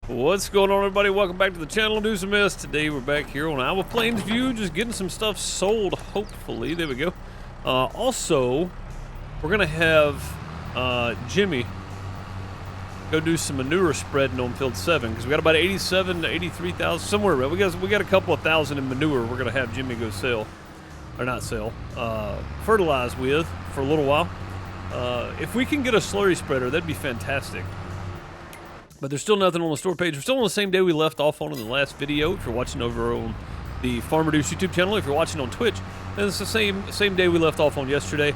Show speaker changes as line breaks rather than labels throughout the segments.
What's going on, everybody? Welcome back to the channel. Do some mess. Today we're back here on Iowa Plains View, just getting some stuff sold, hopefully. There we go. Also, we're gonna have Jimmy go do some manure spreading on field 7 because we got about 87 to 83,000 somewhere around. We got a couple of thousand in manure. We're gonna have Jimmy go sell, or not sell, fertilize with for a little while. If we can get a slurry spreader, that'd be fantastic. But there's still nothing on the store page. We're still on the same day we left off on in the last video. If you're watching over on the Farm Reduce YouTube channel, if you're watching on Twitch, then it's the same day we left off on yesterday.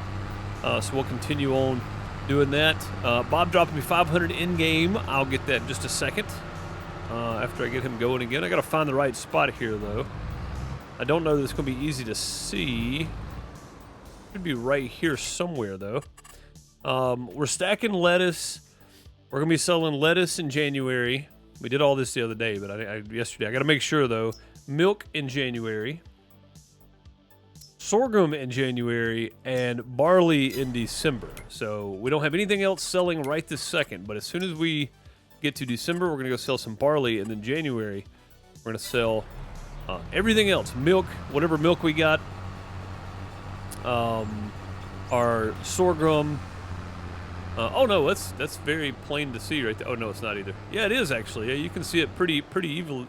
So we'll continue on doing that. Bob dropped me 500 in-game. I'll get that in just a second after I get him going again. I got to find the right spot here, though. I don't know that it's going to be easy to see. Should be right here somewhere, though. We're stacking lettuce. We're going to be selling lettuce in January. We did all this the other day, but yesterday. I got to make sure, though. Milk in January. Sorghum in January. And barley in December. So we don't have anything else selling right this second. But as soon as we get to December, we're going to go sell some barley. And then January, we're going to sell everything else. Milk, whatever milk we got. Our sorghum. Oh no, that's very plain to see right there. Oh no, it's not either. Yeah, it is actually. Yeah, you can see it pretty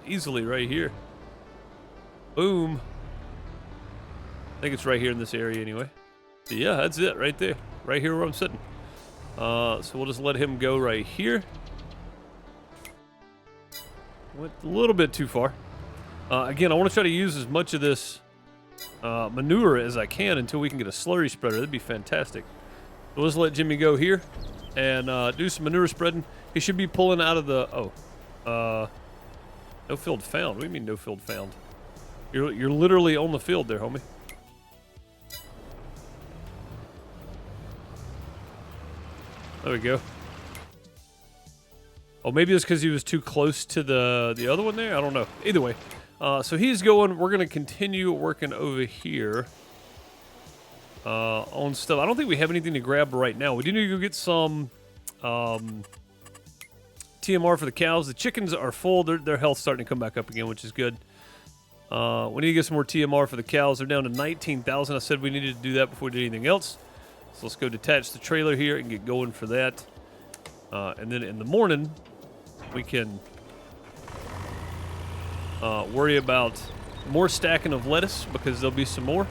easily right here. Boom. I think it's right here in this area anyway. So yeah, that's it right there. Right here where I'm sitting. So we'll just let him go right here. Went a little bit too far. Again, I want to try to use as much of this manure as I can until we can get a slurry spreader. That'd be fantastic. So let's let Jimmy go here and do some manure spreading. He should be pulling out of the... no field found. What do you mean no field found? You're literally on the field there, homie. There we go. Oh, maybe it's because he was too close to the other one there? I don't know. Either way. So he's going. We're going to continue working over here. On stuff. I don't think we have anything to grab right now. We do need to go get some TMR for the cows. The chickens are full. Their health's starting to come back up again, which is good. We need to get some more TMR for the cows. They're down to 19,000. I said we needed to do that before we did anything else. So let's go detach the trailer here and get going for that. And then in the morning, we can worry about more stacking of lettuce because there'll be some more.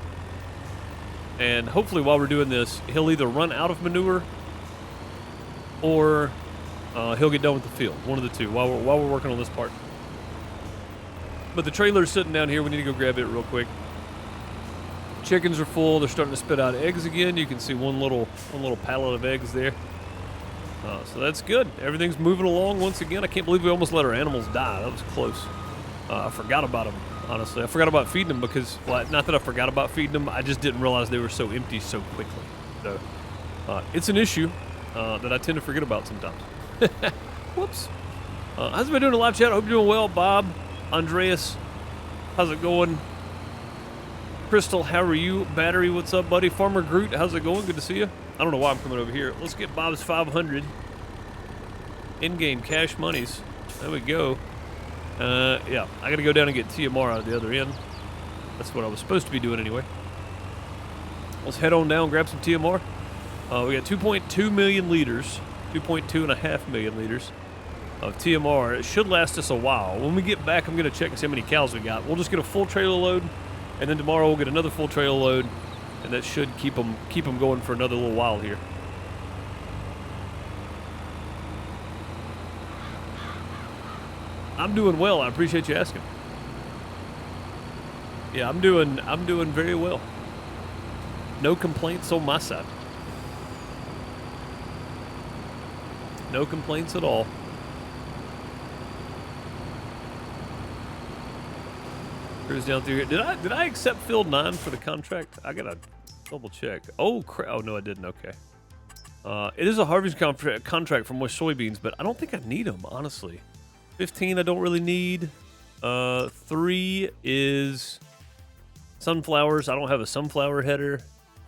And hopefully while we're doing this, he'll either run out of manure or he'll get done with the field. One of the two while we're working on this part. But the trailer's sitting down here. We need to go grab it real quick. Chickens are full. They're starting to spit out eggs again. You can see one little pallet of eggs there. So that's good. Everything's moving along once again. I can't believe we almost let our animals die. That was close. I forgot about them. Honestly, I forgot about feeding them because, well, not that I forgot about feeding them, I just didn't realize they were so empty so quickly. So, it's an issue that I tend to forget about sometimes. Whoops. How's it been doing in the live chat? I hope you're doing well. Bob, Andreas, how's it going? Crystal, how are you? Battery, what's up, buddy? Farmer Groot, how's it going? Good to see you. I don't know why I'm coming over here. Let's get Bob's 500 in-game cash monies. There we go. Yeah, I gotta go down and get TMR out of the other end. That's what I was supposed to be doing anyway. Let's head on down, grab some TMR. We got 2.2 million liters, 2.2.5 million liters of TMR. It should last us a while. When we get back, I'm gonna check and see how many cows we got. We'll just get a full trailer load, and then tomorrow we'll get another full trailer load, and that should keep them going for another little while here. I'm doing well. I appreciate you asking. Yeah, I'm doing very well. No complaints on my side. No complaints at all. Cruise down through here. Did I accept field 9 for the contract? I gotta double check. Oh crap! Oh no, I didn't. Okay. It is a harvest contract for more soybeans, but I don't think I need them honestly. 15 I don't really need. 3 is sunflowers. I don't have a sunflower header.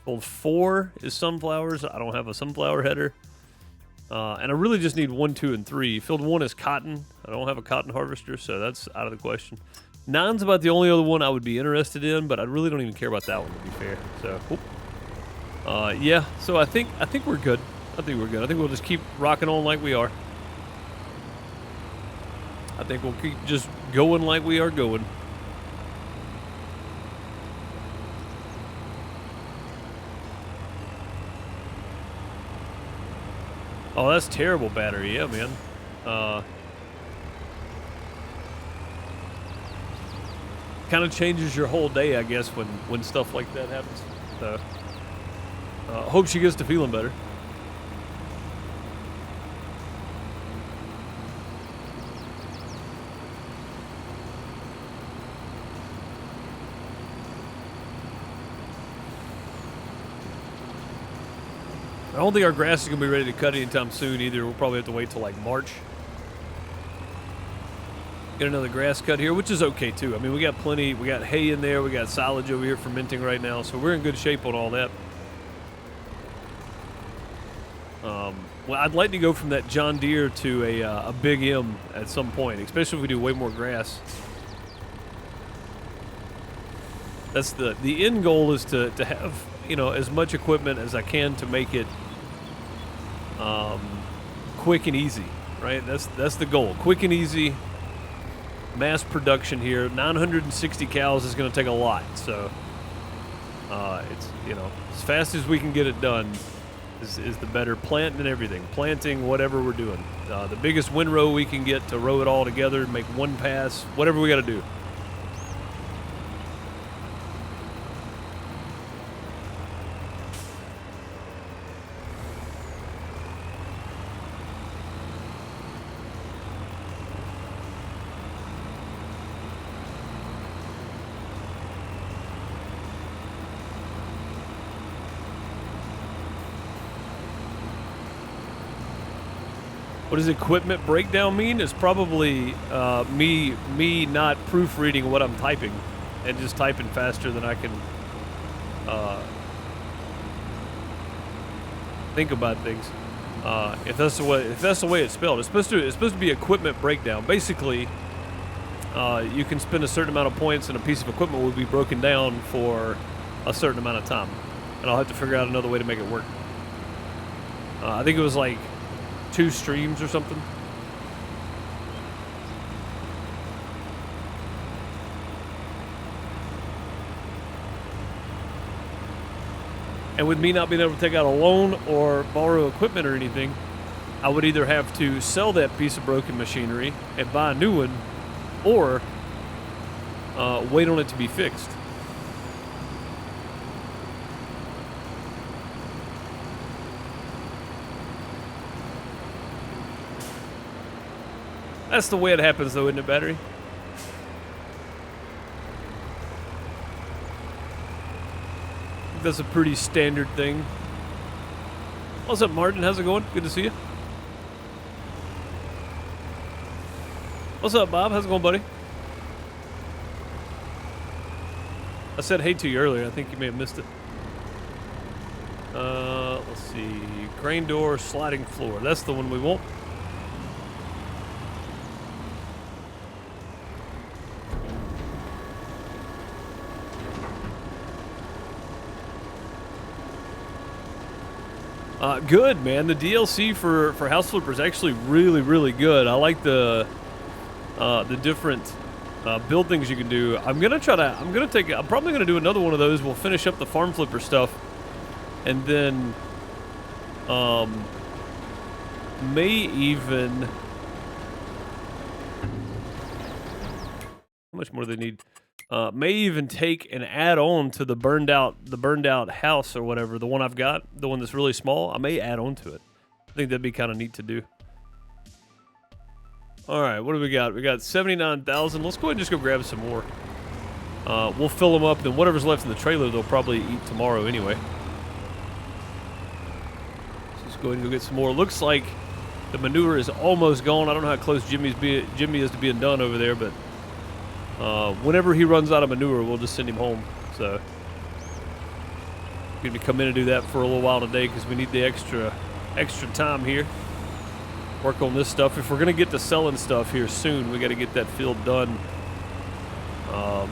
Well, 4 is sunflowers. I don't have a sunflower header. And I really just need 1, 2, and 3. Field 1 is cotton. I don't have a cotton harvester, so that's out of the question. 9's about the only other one I would be interested in, but I really don't even care about that one, to be fair. So, yeah. So I think we're good. I think we'll just keep rocking on like we are. I think we'll keep just going like we are going. Oh, that's terrible battery. Yeah, man. Kind of changes your whole day, I guess, when stuff like that happens. So, hope she gets to feeling better. I don't think our grass is going to be ready to cut anytime soon either. We'll probably have to wait till like March. Get another grass cut here, which is okay too. I mean, we got plenty. We got hay in there. We got silage over here fermenting right now. So we're in good shape on all that. Well, I'd like to go from that John Deere to a Big M at some point, especially if we do way more grass. That's the end goal is to have, you know, as much equipment as I can to make it quick and easy, right? That's the goal. Quick and easy, mass production here. 960 cows is going to take a lot, so it's, you know, as fast as we can get it done is the better. Planting and everything, planting whatever we're doing. The biggest windrow we can get to row it all together, make one pass, whatever we got to do. What does equipment breakdown mean? It's probably me not proofreading what I'm typing and just typing faster than I can think about things. If that's the way it's spelled, it's supposed to be equipment breakdown. Basically, you can spend a certain amount of points and a piece of equipment will be broken down for a certain amount of time, and I'll have to figure out another way to make it work. I think it was like 2 streams or something. And with me not being able to take out a loan or borrow equipment or anything, I would either have to sell that piece of broken machinery and buy a new one, or wait on it to be fixed. That's the way it happens, though, isn't it, Battery? That's a pretty standard thing. What's up, Martin? How's it going? Good to see you. What's up, Bob? How's it going, buddy? I said hey to you earlier. I think you may have missed it. Let's see. Crane door, sliding floor. That's the one we want. Good, man. The DLC for House Flipper is actually really, really good. I like the different build things you can do. I'm probably gonna do another one of those. We'll finish up the Farm Flipper stuff, and then may even, how much more do they need? May even take and add on to the burned out house or whatever, the one I've got, the one that's really small. I may add on to it. I think that'd be kind of neat to do. All right, what do we got? We got 79,000. Let's go ahead and just go grab some more. We'll fill them up, then whatever's left in the trailer, they'll probably eat tomorrow anyway. Let's just go ahead and go get some more. Looks like the manure is almost gone. I don't know how close Jimmy is to being done over there, but whenever he runs out of manure, we'll just send him home. So we're going to come in and do that for a little while today because we need the extra time here. work on this stuff. If we're going to get to selling stuff here soon, we got to get that field done.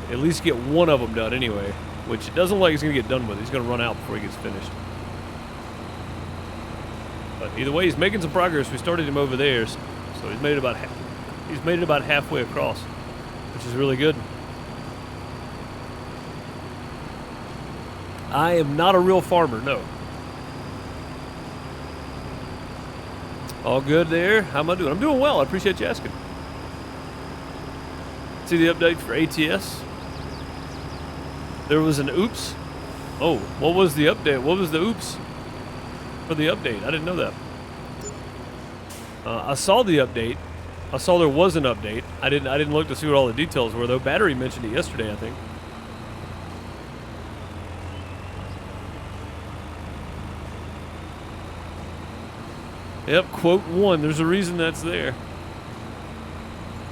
At least get one of them done anyway, which it doesn't look like he's going to get done with. He's going to run out before he gets finished. But either way, he's making some progress. We started him over there, so he's made it about halfway across, which is really good. I am not a real farmer, no. All good there. How am I doing? I'm doing well. I appreciate you asking. See the update for ATS? There was an oops. Oh, what was the update? What was the oops for the update? I didn't know that. I saw the update. I saw there was an update. I didn't look to see what all the details were though. Battery mentioned it yesterday, I think. Yep, quote 1. There's a reason that's there.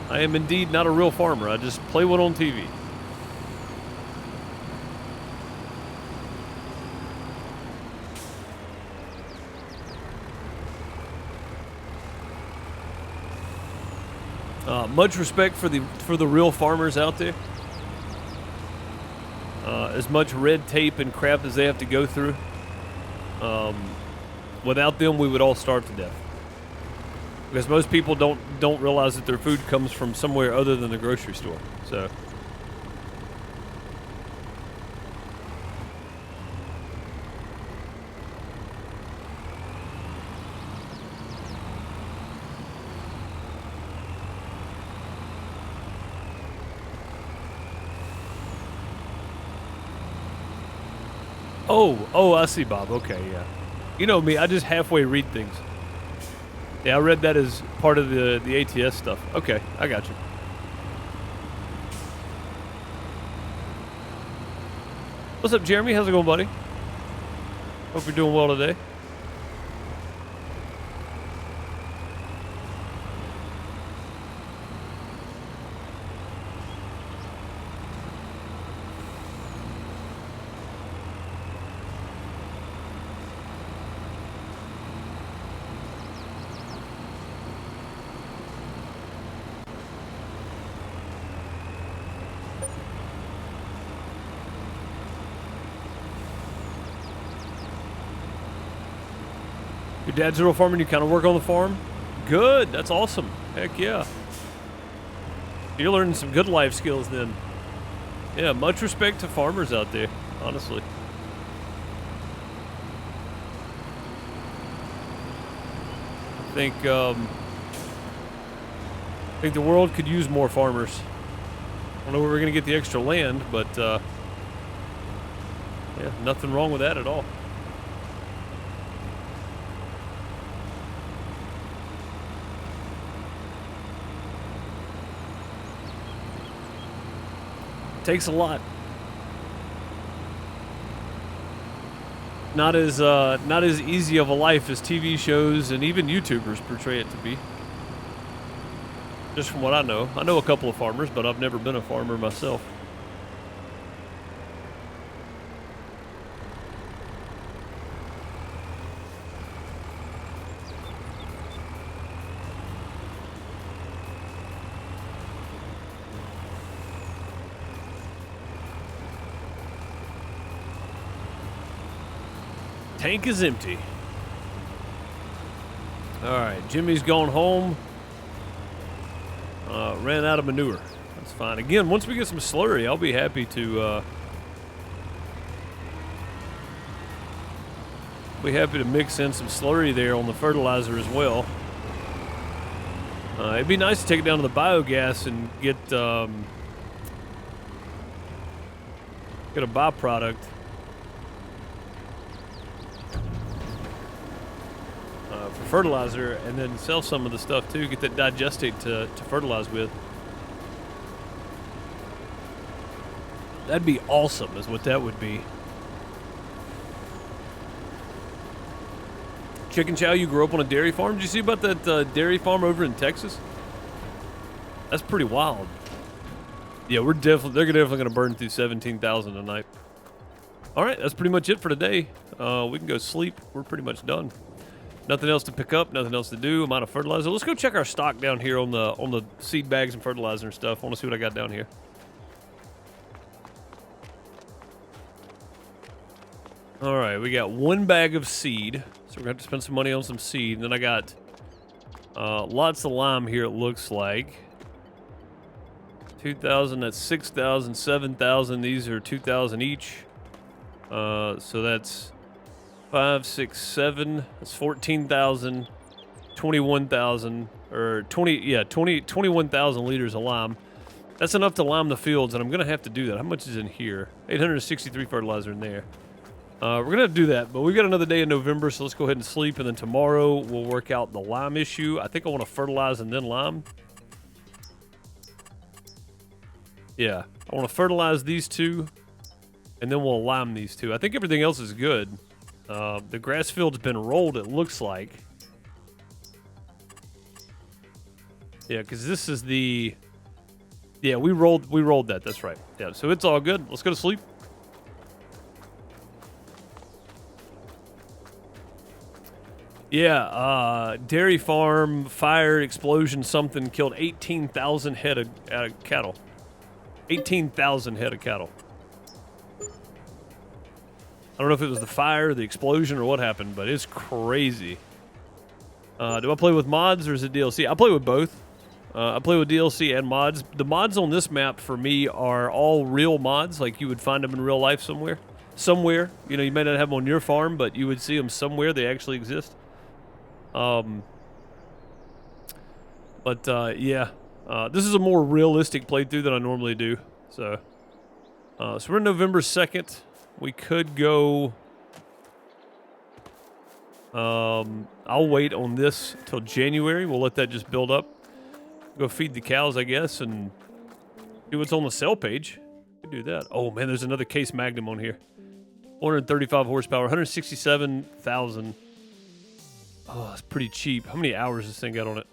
I am indeed not a real farmer. I just play one on TV. Much respect for the real farmers out there. As much red tape and crap as they have to go through. Without them, we would all starve to death. Because most people don't realize that their food comes from somewhere other than the grocery store. So. Oh, I see, Bob. Okay, yeah. You know me, I just halfway read things. Yeah, I read that as part of the ATS stuff. Okay, I got you. What's up, Jeremy? How's it going, buddy? Hope you're doing well today. Your dad's a real farmer and you kind of work on the farm? Good. That's awesome. Heck yeah. You're learning some good life skills then. Yeah, much respect to farmers out there, honestly. I think the world could use more farmers. I don't know where we're going to get the extra land, but yeah, nothing wrong with that at all. Takes a lot. Not as easy of a life as TV shows and even YouTubers portray it to be. Just from what I know. I know a couple of farmers, but I've never been a farmer myself. Tank is empty. Alright, Jimmy's gone home. Ran out of manure. That's fine. Again, once we get some slurry, I'll be happy to mix in some slurry there on the fertilizer as well. It'd be nice to take it down to the biogas and get a byproduct. Fertilizer, and then sell some of the stuff too, get that digestate to fertilize with. That'd be awesome is what that would be. Chicken Chow, you grew up on a dairy farm? Did you see about that dairy farm over in Texas? That's pretty wild. Yeah, they're definitely going to burn through 17,000 a night. All right, that's pretty much it for today. We can go sleep. We're pretty much done. Nothing else to pick up, nothing else to do. I'm out of fertilizer. Let's go check our stock down here on the seed bags and fertilizer and stuff. I want to see what I got down here. All right, we got 1 bag of seed, so we're gonna have to spend some money on some seed. And then I got lots of lime here. It looks like 2,000. That's 6,000, 7,000. These are 2,000 each. So that's 5, 6, 7. That's 14,000, 21,000, or 21,000 liters of lime. That's enough to lime the fields, and I'm gonna have to do that. How much is in here? 863 fertilizer in there. We're gonna do that, but we've got another day in November, so let's go ahead and sleep, and then tomorrow we'll work out the lime issue. I think I want to fertilize and then lime. Yeah, I want to fertilize these two, and then we'll lime these two. I think everything else is good. The grass field's been rolled, it looks like. Yeah, because this is the... Yeah, we rolled that, that's right. Yeah, so it's all good. Let's go to sleep. Yeah, dairy farm, fire, explosion, something killed 18,000 head of cattle. 18,000 head of cattle. I don't know if it was the fire, the explosion, or what happened, but it's crazy. Do I play with mods or is it DLC? I play with both. I play with DLC and mods. The mods on this map for me are all real mods, like you would find them in real life somewhere. Somewhere. You know, you may not have them on your farm, but you would see them somewhere. They actually exist. Yeah, this is a more realistic playthrough than I normally do. So we're November 2nd. We could go, I'll wait on this till January. We'll let that just build up. Go feed the cows, I guess, and do what's on the sell page. We do that. Oh man, there's another Case Magnum on here. 435 horsepower, 167,000. Oh, it's pretty cheap. How many hours this thing got on it?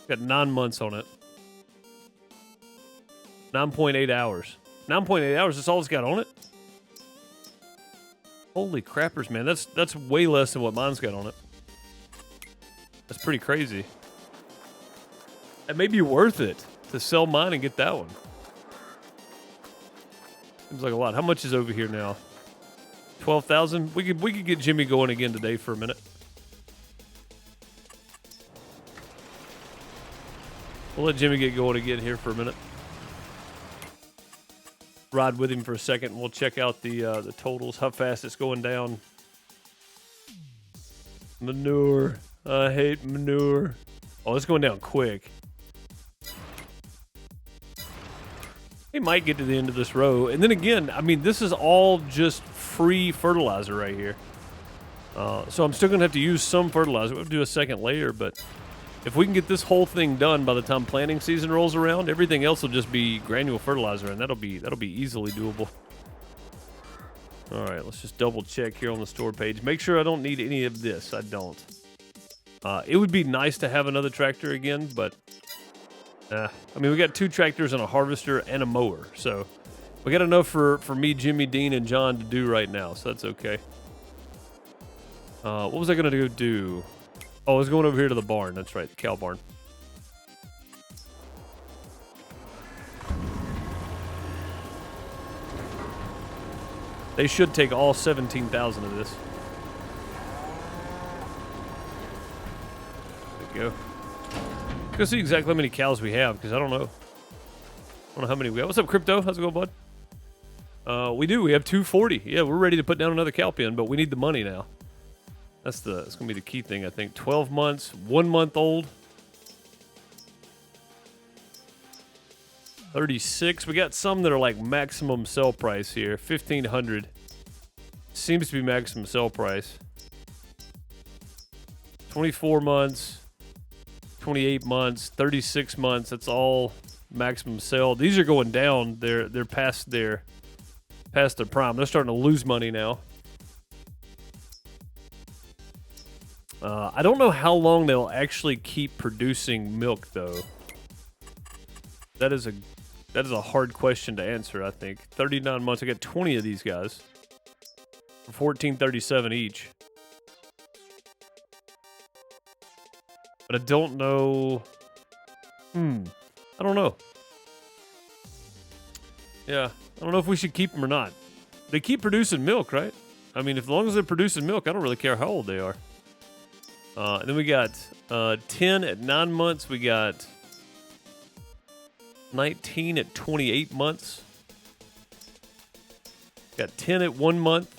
Got 9 months on it. 9.8 hours. 9.8 hours, that's all it's got on it? Holy crappers, man. That's way less than what mine's got on it. That's pretty crazy. It may be worth it to sell mine and get that one. Seems like a lot. How much is over here now? 12,000? We could get Jimmy going again today for a minute. We'll let Jimmy get going again here for a minute. Ride with him for a second, and we'll check out the totals, how fast it's going down. Manure. I hate manure. Oh, it's going down quick. He might get to the end of this row. And then again, I mean, this is all just free fertilizer right here. So I'm still going to have to use some fertilizer. We'll do a second layer, but if we can get this whole thing done by the time planting season rolls around, everything else will just be granule fertilizer, and that'll be easily doable. All right, let's just double check here on the store page. Make sure I don't need any of this. I don't. It would be nice to have another tractor again, but I mean, we got 2 tractors and a harvester and a mower, so we got enough for me, Jimmy, Dean, and John to do right now, so that's okay. What was I gonna go do? Oh, I was going over here to the barn. That's right, the cow barn. They should take all 17,000 of this. There we go. Let's go see exactly how many cows we have, because I don't know. I don't know how many we have. What's up, Crypto? How's it going, bud? We do. We have 240. Yeah, we're ready to put down another cow pen, but we need the money now. That's going to be the key thing, I think. 12 months, 1 month old. 36. We got some that are like maximum sell price here. 1,500. Seems to be maximum sell price. 24 months. 28 months. 36 months. That's all maximum sell. These are going down. They're past their prime. They're starting to lose money now. I don't know how long they'll actually keep producing milk, though. That is a hard question to answer, I think. 39 months. I got 20 of these guys. For $14.37 each. But I don't know. I don't know. Yeah, I don't know if we should keep them or not. They keep producing milk, right? I mean, as long as they're producing milk, I don't really care how old they are. And then we got 10 at 9 months. We got 19 at 28 months. Got 10 at 1 month.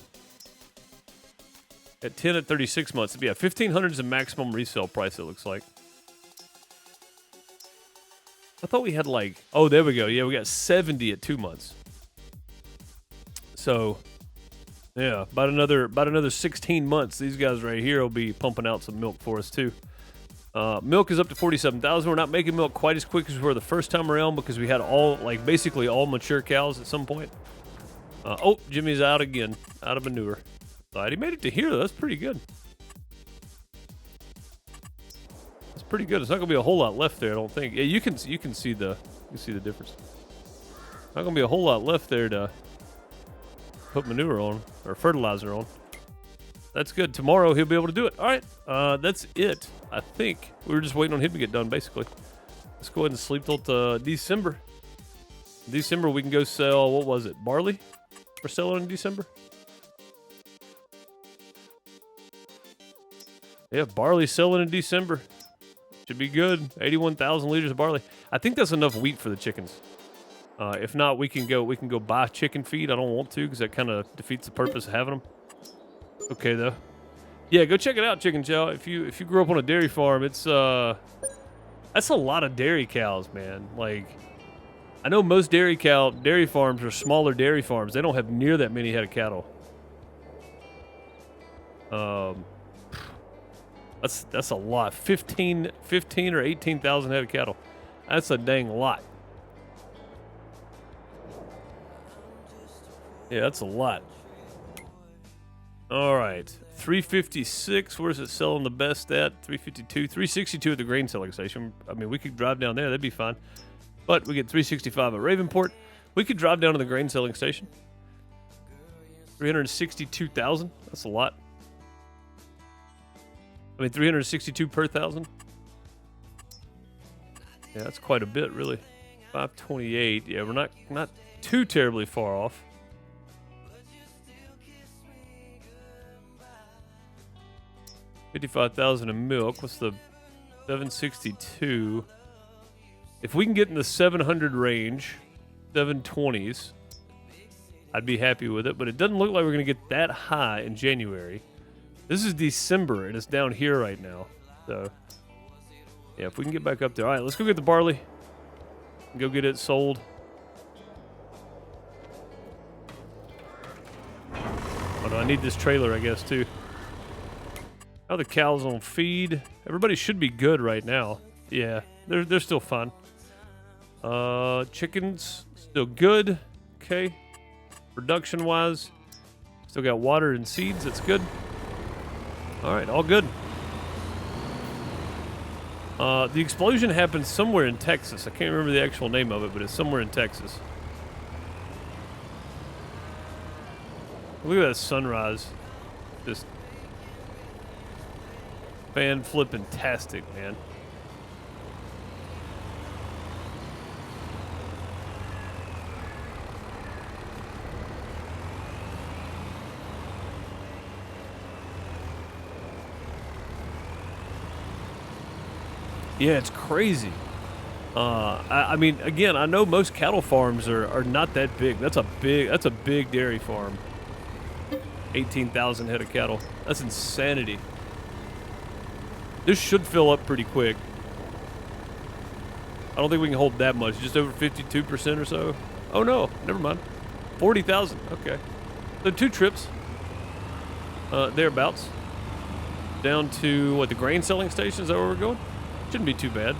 Got 10 at 36 months. Yeah, 1,500 is the maximum resale price, it looks like. I thought we had like... Oh, there we go. Yeah, we got 70 at 2 months. So, yeah, about another 16 months, these guys right here will be pumping out some milk for us, too. Milk is up to 47,000. We're not making milk quite as quick as we were the first time around because we had basically all mature cows at some point. Oh, Jimmy's out again. Out of manure. All right, he made it to here, though. That's pretty good. That's pretty good. It's not going to be a whole lot left there, I don't think. Yeah, you can see the difference. Not going to be a whole lot left there to put manure on or fertilizer on. That's good. Tomorrow he'll be able to do it. All right, that's it. I think we were just waiting on him to get done, basically. Let's go ahead and sleep till December. December we can go sell, what was it, barley? We're selling in December? Yeah, barley selling in December. Should be good. 81,000 liters of barley. I think that's enough wheat for the chickens. If not, we can go buy chicken feed. I don't want to because that kind of defeats the purpose of having them. Okay though. Yeah, go check it out, Chicken Chow. If you grew up on a dairy farm, it's that's a lot of dairy cows, man. Like, I know most dairy farms are smaller dairy farms. They don't have near that many head of cattle. That's a lot. 15 or 18,000 head of cattle. That's a dang lot. Yeah, that's a lot. All right, 356. Where's it selling the best at? 352, 362 at the grain selling station. I mean, we could drive down there. That'd be fine. But we get 365 at Ravenport. We could drive down to the grain selling station. 362,000. That's a lot. I mean, 362 per thousand. Yeah, that's quite a bit, really. 528. Yeah, we're not too terribly far off. $55,000 in milk. What's the 762? If we can get in the 700 range, 720s, I'd be happy with it. But it doesn't look like we're going to get that high in January. This is December, and it's down here right now. So, yeah, if we can get back up there. All right, let's go get the barley. Go get it sold. Oh, no, I need this trailer, I guess, too. How the cows on feed? Everybody should be good right now. Yeah, they're still fine. Chickens still good. Okay. Production wise, still got water and seeds. That's good. All right, all good. The explosion happened somewhere in Texas. I can't remember the actual name of it, but it's somewhere in Texas. Look at that sunrise. Just fan flipping tastic, man. Yeah, it's crazy. I mean, again, I know most cattle farms are not that big. That's a big dairy farm. 18,000 head of cattle. That's insanity. This should fill up pretty quick. I don't think we can hold that much. Just over 52% or so. Oh no, never mind. 40,000. Okay. So 2 trips. Thereabouts. Down to what, the grain selling station? Is that where we're going? Shouldn't be too bad.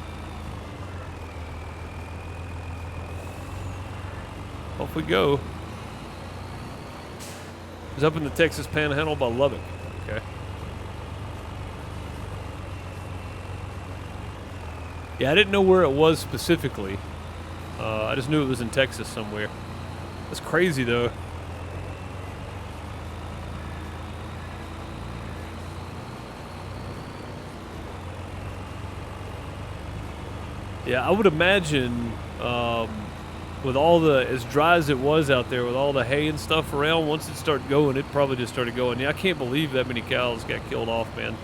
Off we go. It's up in the Texas Panhandle by Lubbock. Okay. Yeah, I didn't know where it was specifically. I just knew it was in Texas somewhere. That's crazy, though. Yeah, I would imagine with all the, as dry as it was out there, with all the hay and stuff around, once it started going, it probably just started going. Yeah, I can't believe that many cows got killed off, man.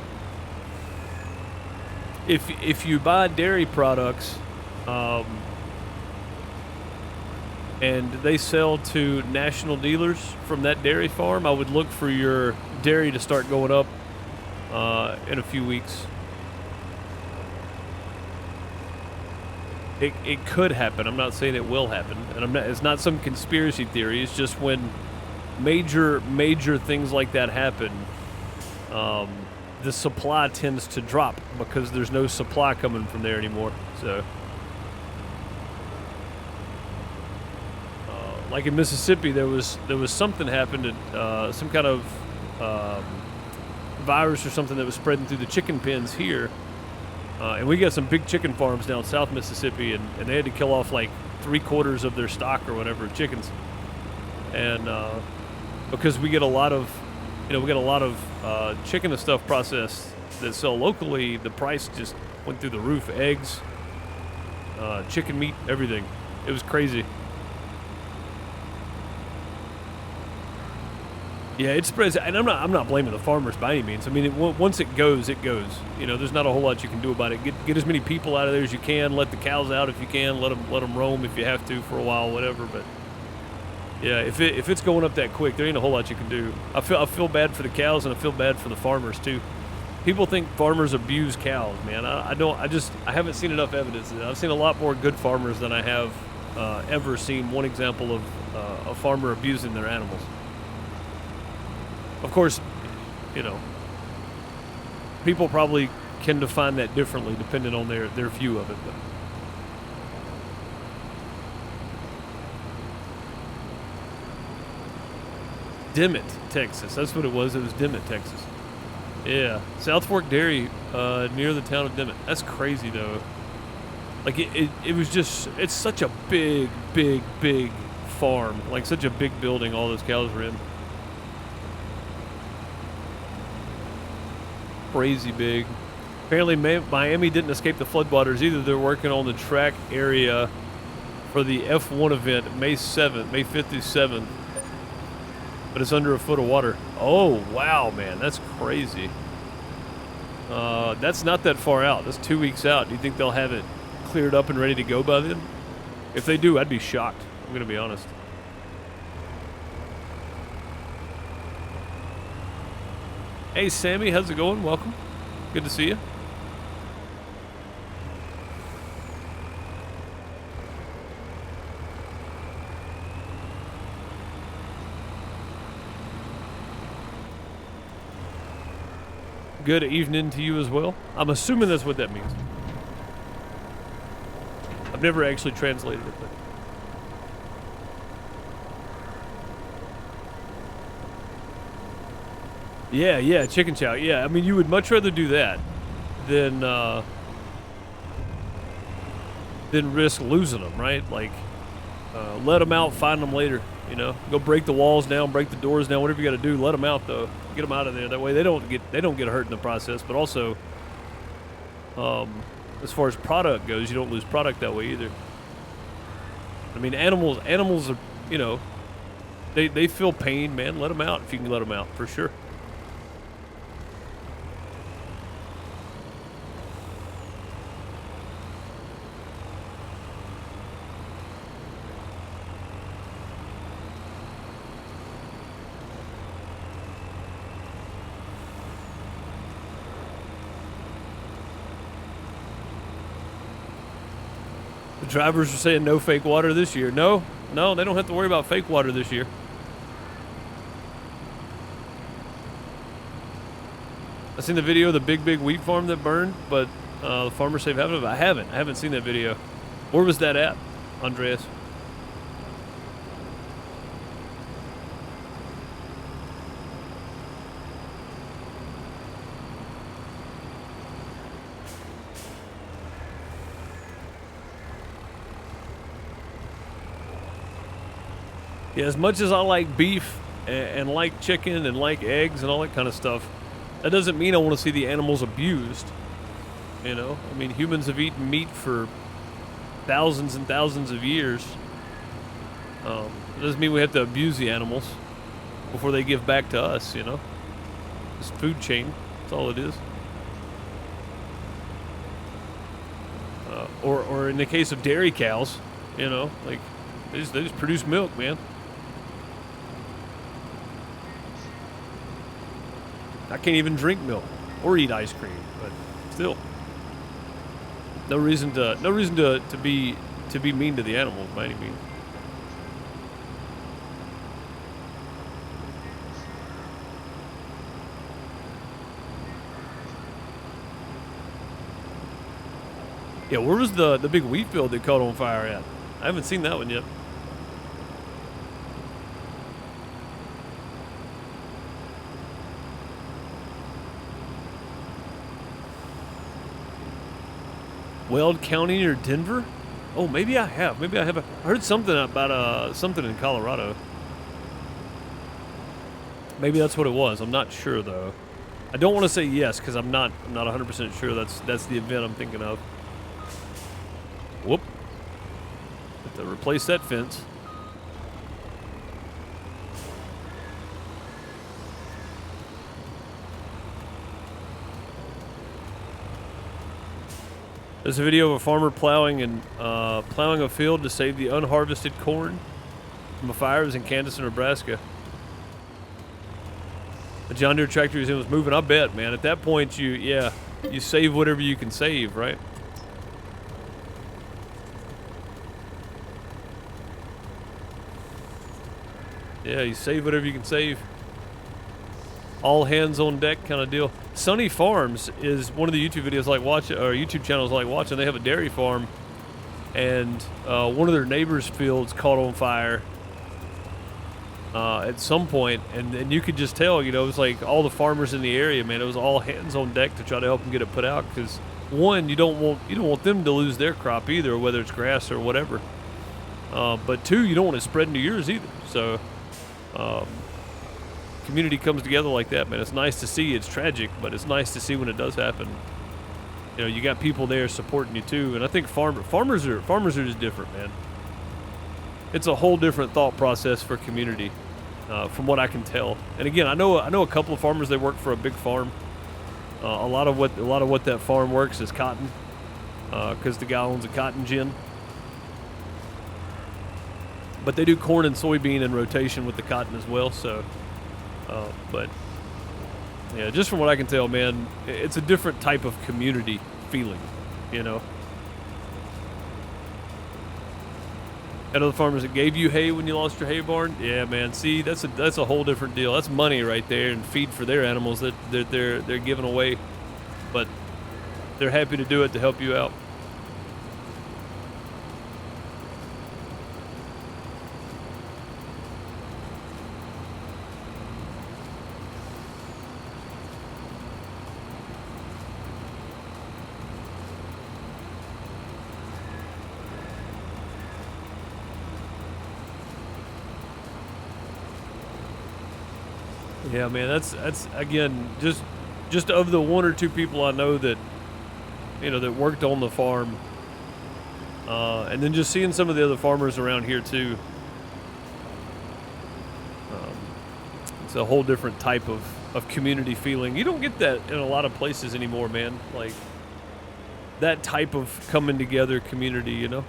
If you buy dairy products, and they sell to national dealers from that dairy farm, I would look for your dairy to start going up in a few weeks. It could happen. I'm not saying it will happen, and it's not some conspiracy theory. It's just when major things like that happen, the supply tends to drop because there's no supply coming from there anymore. So, like in Mississippi, there was something happened at some kind of virus or something that was spreading through the chicken pens here. And we got some big chicken farms down South Mississippi, and they had to kill off like 3/4 of their stock or whatever of chickens. And because we get a lot of, chicken and stuff processed that sell locally, the price just went through the roof. Eggs, chicken meat, everything. It was crazy. Yeah, it spreads, and I'm not blaming the farmers by any means. I mean, once it goes, it goes. You know, there's not a whole lot you can do about it. Get as many people out of there as you can. Let the cows out if you can. Let them roam if you have to for a while, whatever. But yeah, if it's going up that quick, there ain't a whole lot you can do. I feel bad for the cows, and I feel bad for the farmers too. People think farmers abuse cows, man. I haven't seen enough evidence of it. I've seen a lot more good farmers than I have ever seen one example of a farmer abusing their animals. Of course, people probably can define that differently depending on their view of it. But. Dimmitt, Texas. That's what it was. It was Dimmitt, Texas. Yeah. South Fork Dairy near the town of Dimmitt. That's crazy, though. Like, it was just, it's such a big farm. Like, such a big building all those cows were in. Crazy big. Apparently Miami didn't escape the floodwaters either. They're working on the track area for the F1 event May 5th through 7th. But it's under a foot of water. Oh, wow, man. That's crazy. That's not that far out. That's 2 weeks out. Do you think they'll have it cleared up and ready to go by then? If they do, I'd be shocked. I'm going to be honest. Hey, Sammy, how's it going? Welcome. Good to see you. Good evening to you as well. I'm assuming that's what that means. I've never actually translated it, but... Yeah, chicken chow. Yeah, I mean, you would much rather do that than risk losing them, right? Like, let them out, find them later, Go break the walls down, break the doors down, whatever you got to do. Let them out, though. Get them out of there. That way they don't get hurt in the process. But also, as far as product goes, you don't lose product that way either. I mean, animals are, they feel pain, man. Let them out if you can let them out, for sure. The drivers are saying no fake water this year. No, they don't have to worry about fake water this year. I seen the video of the big wheat farm that burned, but the farmers say I haven't seen that video. Where was that at, Andreas? Yeah, as much as I like beef and like chicken and like eggs and all that kind of stuff, that doesn't mean I want to see the animals abused. I mean, humans have eaten meat for thousands and thousands of years. It doesn't mean we have to abuse the animals before they give back to us, you know? It's food chain. That's all it is. Or in the case of dairy cows, you know, like they just produce milk, man. I can't even drink milk or eat ice cream, but still, no reason to be mean to the animals by any means. Yeah, where was the big wheat field that caught on fire at? I haven't seen that one yet. Weld County or Denver? Oh, maybe I have. I heard something about something in Colorado. Maybe that's what it was. I'm not sure though. I don't want to say yes because I'm not 100% sure that's the event I'm thinking of. Whoop. Have to replace that fence. There's a video of a farmer plowing a field to save the unharvested corn from a fire. It was in Kansas and Nebraska. The John Deere tractor was moving. I bet, man. At that point, you save whatever you can save, right? Yeah, you save whatever you can save. All hands on deck kind of deal. Sunny Farms is one of the YouTube videos YouTube channels I like watching. They have a dairy farm, and one of their neighbors' fields caught on fire at some point, and you could just tell, you know, it was like all the farmers in the area, man. It was all hands on deck to try to help them get it put out, because one, you don't want them to lose their crop either, whether it's grass or whatever. But two, you don't want it spreading to yours either. So. Community comes together like that, man. It's nice to see. It's tragic, but it's nice to see when it does happen. You know, you got people there supporting you too, and I think farmers are just different, man. It's a whole different thought process for community, from what I can tell. And again, I know a couple of farmers. They work for a big farm. A lot of what that farm works is cotton, because the guy owns a cotton gin. But they do corn and soybean in rotation with the cotton as well. So. But yeah, just from what I can tell, man, it's a different type of community feeling, you know. And other farmers that gave you hay when you lost your hay barn, yeah, man. See, that's a whole different deal. That's money right there, and feed for their animals that they're giving away, but they're happy to do it to help you out. Yeah, man, that's again just of the one or two people I know that, you know, that worked on the farm, and then just seeing some of the other farmers around here too. It's a whole different type of community feeling. You don't get that in a lot of places anymore, man. Like that type of coming together community, you know.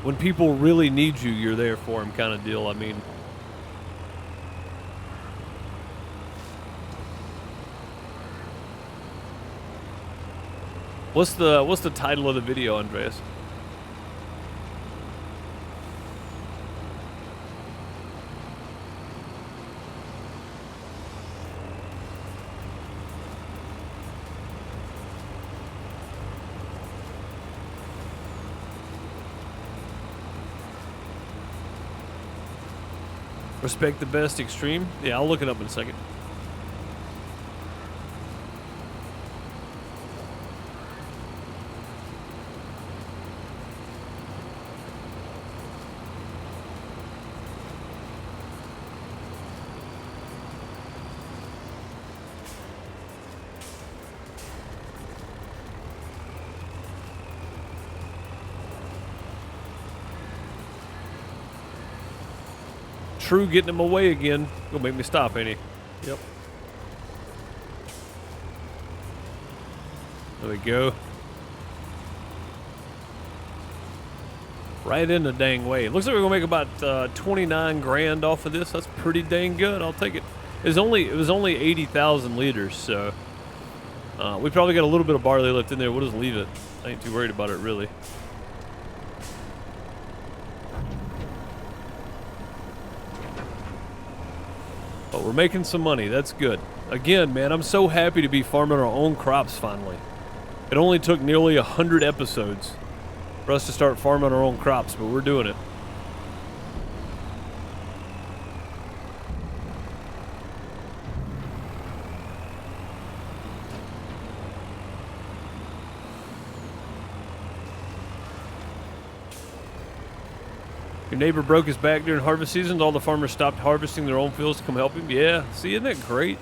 When people really need you, you're there for them, kind of deal. I mean, what's the title of the video, Andreas? Respect the best extreme? Yeah, I'll look it up in a second. true getting him away again. Gonna make me stop, ain't he? Yep. There we go. Right in the dang way. Looks like we're gonna make about 29 grand off of this. That's pretty dang good. It was only 80,000 liters, so we probably got a little bit of barley left in there. We'll just leave it. I ain't too worried about it, really. But we're making some money. That's good. Again, man, I'm so happy to be farming our own crops finally. It only took nearly 100 episodes for us to start farming our own crops, but we're doing it. Your neighbor broke his back during harvest season. All the farmers stopped harvesting their own fields to come help him. Yeah, see, isn't that great?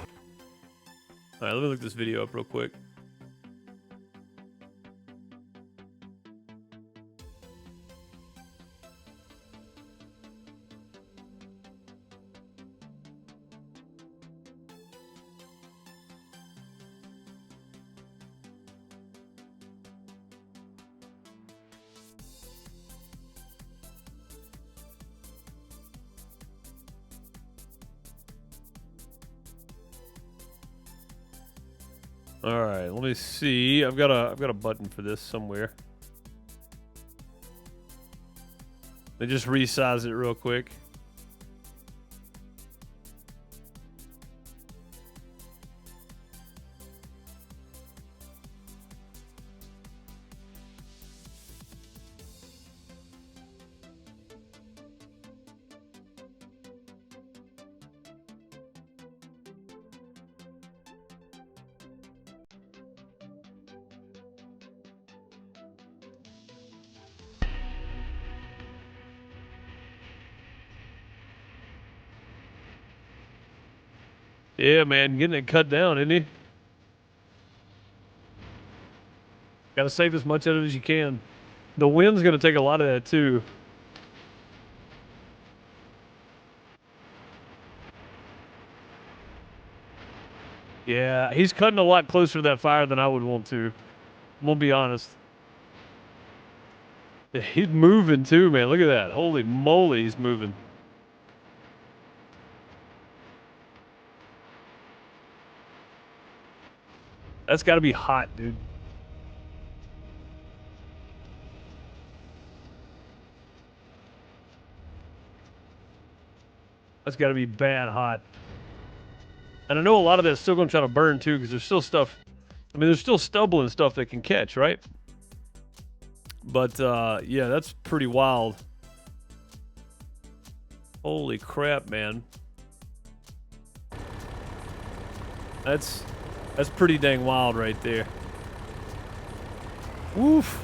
All right, let me look this video up real quick. All right, let me see. I've got a button for this somewhere. Let me just resize it real quick. Yeah, man, getting it cut down, isn't he? Gotta save as much of it as you can. The wind's gonna take a lot of that too. Yeah, he's cutting a lot closer to that fire than I would want to. I'm gonna be honest. Yeah, he's moving too, man. Look at that. Holy moly, he's moving. That's gotta be hot, dude. That's gotta be bad hot. And I know a lot of that's still gonna try to burn too, because there's still stuff. I mean, there's still stubble and stuff that can catch, right? But yeah, that's pretty wild. Holy crap, man. That's pretty dang wild right there. Woof.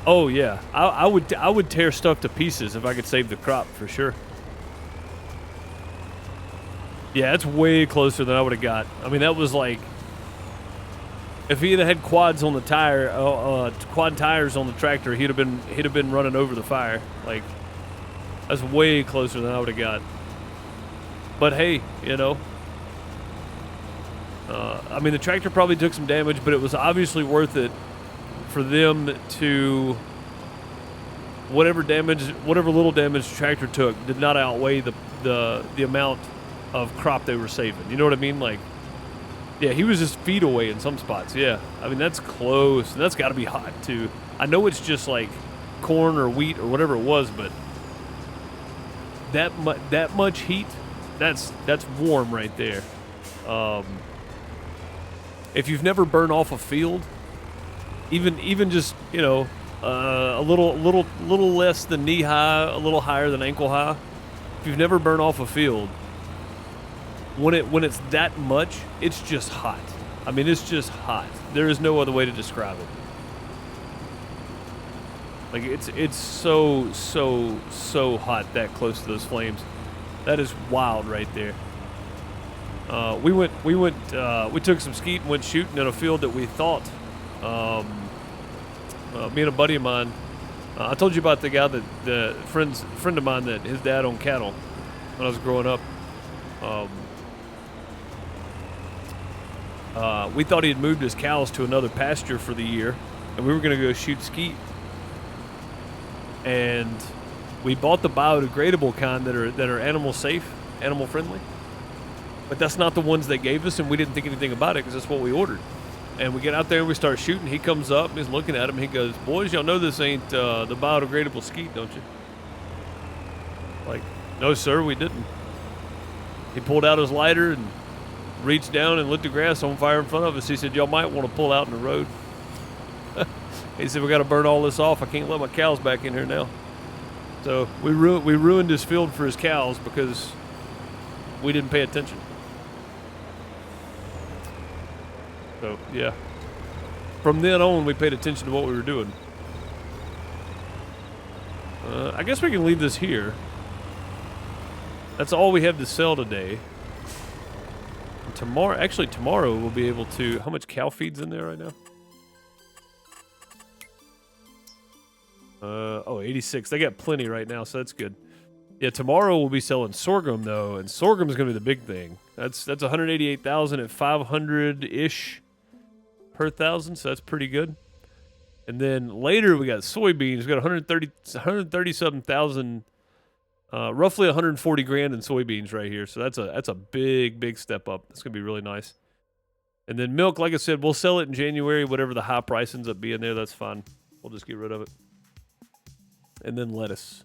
Oh yeah, I would tear stuff to pieces if I could save the crop for sure. Yeah, it's way closer than I would have got. I mean, that was like, if he had quads on the tire, quad tires on the tractor, he'd have been running over the fire. Like, that's way closer than I would have got. But hey, you know, I mean, the tractor probably took some damage, but it was obviously worth it for them to, whatever little damage the tractor took did not outweigh the amount of crop they were saving. You know what I mean? Like, yeah, he was just feet away in some spots. Yeah, I mean, that's close, and that's got to be hot too. I know it's just like corn or wheat or whatever it was, but that much heat, that's warm right there. If you've never burned off a field, even just, you know, a little less than knee high, a little higher than ankle high, if you've never burned off a field, when it's that much, it's just hot. I mean, it's just hot. There is no other way to describe it. Like, it's so hot that close to those flames. That is wild right there. We took some skeet and went shooting in a field that we thought, me and a buddy of mine, I told you about the guy that the friend of mine that his dad owned cattle when I was growing up. We thought he had moved his cows to another pasture for the year, and we were going to go shoot skeet. And we bought the biodegradable kind that are animal safe, animal friendly. But that's not the ones they gave us, and we didn't think anything about it because that's what we ordered. And we get out there and we start shooting. He comes up and he's looking at him. He goes, "Boys, y'all know this ain't the biodegradable skeet, don't you?" Like, "No, sir, we didn't." He pulled out his lighter and reached down and lit the grass on fire in front of us. He said, "Y'all might want to pull out in the road." He said, "We got to burn all this off. I can't let my cows back in here now." So we ruined his field for his cows because we didn't pay attention. So, yeah. From then on, we paid attention to what we were doing. I guess we can leave this here. That's all we have to sell today. And tomorrow we'll be able to... How much cow feed's in there right now? 86. They got plenty right now, so that's good. Yeah, tomorrow we'll be selling sorghum, though, and sorghum is going to be the big thing. That's 188,000 at 500-ish. per thousand, so that's pretty good. And then later we got soybeans. We got 137,000, roughly 140 grand in soybeans right here. So that's a big step up. It's gonna be really nice. And then milk, like I said, we'll sell it in January. Whatever the high price ends up being there, that's fine. We'll just get rid of it. And then lettuce,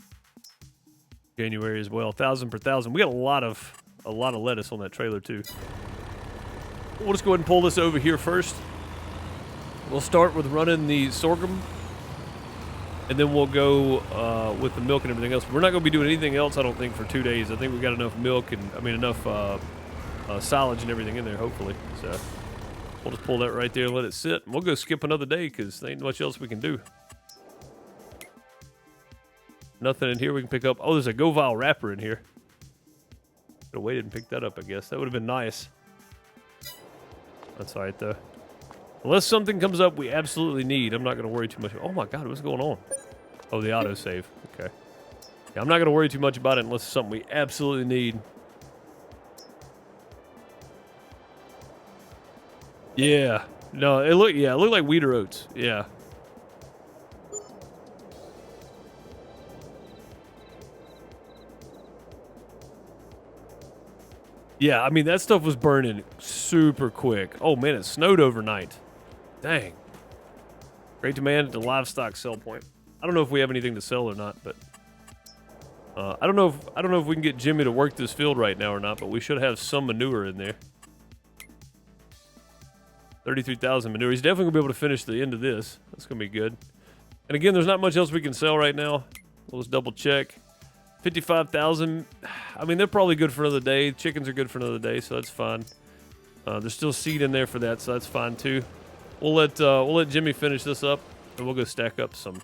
January as well, 1,000 per thousand. We got a lot of lettuce on that trailer too. We'll just go ahead and pull this over here first. We'll start with running the sorghum, and then we'll go with the milk and everything else. We're not going to be doing anything else, I don't think, for 2 days. I think we got enough milk and, enough silage and everything in there, hopefully. So we'll just pull that right there and let it sit. And we'll go skip another day because there ain't much else we can do. Nothing in here we can pick up. Oh, there's a Govile wrapper in here. Could have waited and picked that up, I guess. That would have been nice. That's all right, though. Unless something comes up we absolutely need, I'm not going to worry too much. Oh my God, what's going on? Oh, the autosave. Okay. Yeah, I'm not going to worry too much about it unless it's something we absolutely need. Yeah. No, it looked like wheat or oats. Yeah. Yeah, I mean, that stuff was burning super quick. Oh man, it snowed overnight. Dang. Great demand at the livestock sell point. I don't know if we have anything to sell or not, but I don't know if we can get Jimmy to work this field right now or not, but we should have some manure in there. 33,000 manure. He's definitely gonna be able to finish the end of this. That's gonna be good. And again, there's not much else we can sell right now. We'll just double check. 55,000. I mean, they're probably good for another day. Chickens are good for another day, so that's fine. There's still seed in there for that, so that's fine too. We'll let Jimmy finish this up, and we'll go stack up some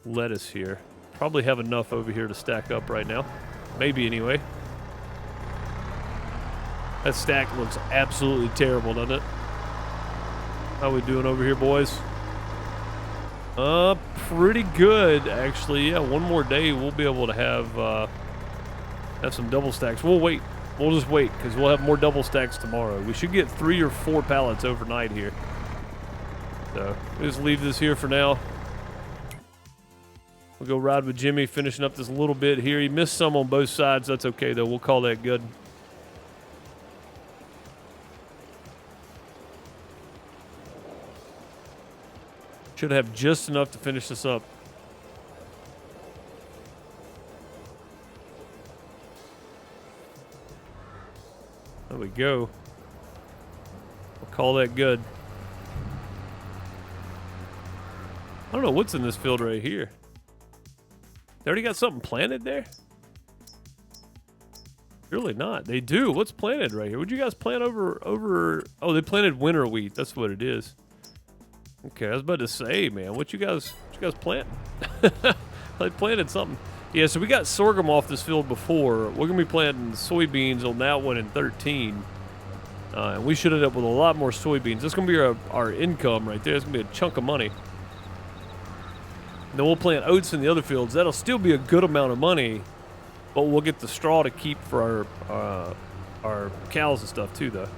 lettuce here. Probably have enough over here to stack up right now. Maybe anyway. That stack looks absolutely terrible, doesn't it? How we doing over here, boys? Pretty good, actually. Yeah, one more day we'll be able to have some double stacks. We'll wait. We'll just wait because we'll have more double stacks tomorrow. We should get 3 or 4 pallets overnight here. So we'll just leave this here for now. We'll go ride with Jimmy, finishing up this little bit here. He missed some on both sides. That's okay, though. We'll call that good. Should have just enough to finish this up. There we go. We'll call that good. I don't know what's in this field right here. They already got something planted there? Surely not. They do. What's planted right here? What'd you guys plant over? Oh, they planted winter wheat. That's what it is. Okay, I was about to say, man, what you guys planting? They planted something. Yeah, so we got sorghum off this field before. We're gonna be planting soybeans on that one in 13, and we should end up with a lot more soybeans. That's gonna be our income right there. It's gonna be a chunk of money. And then we'll plant oats in the other fields. That'll still be a good amount of money, but we'll get the straw to keep for our cows and stuff too, though.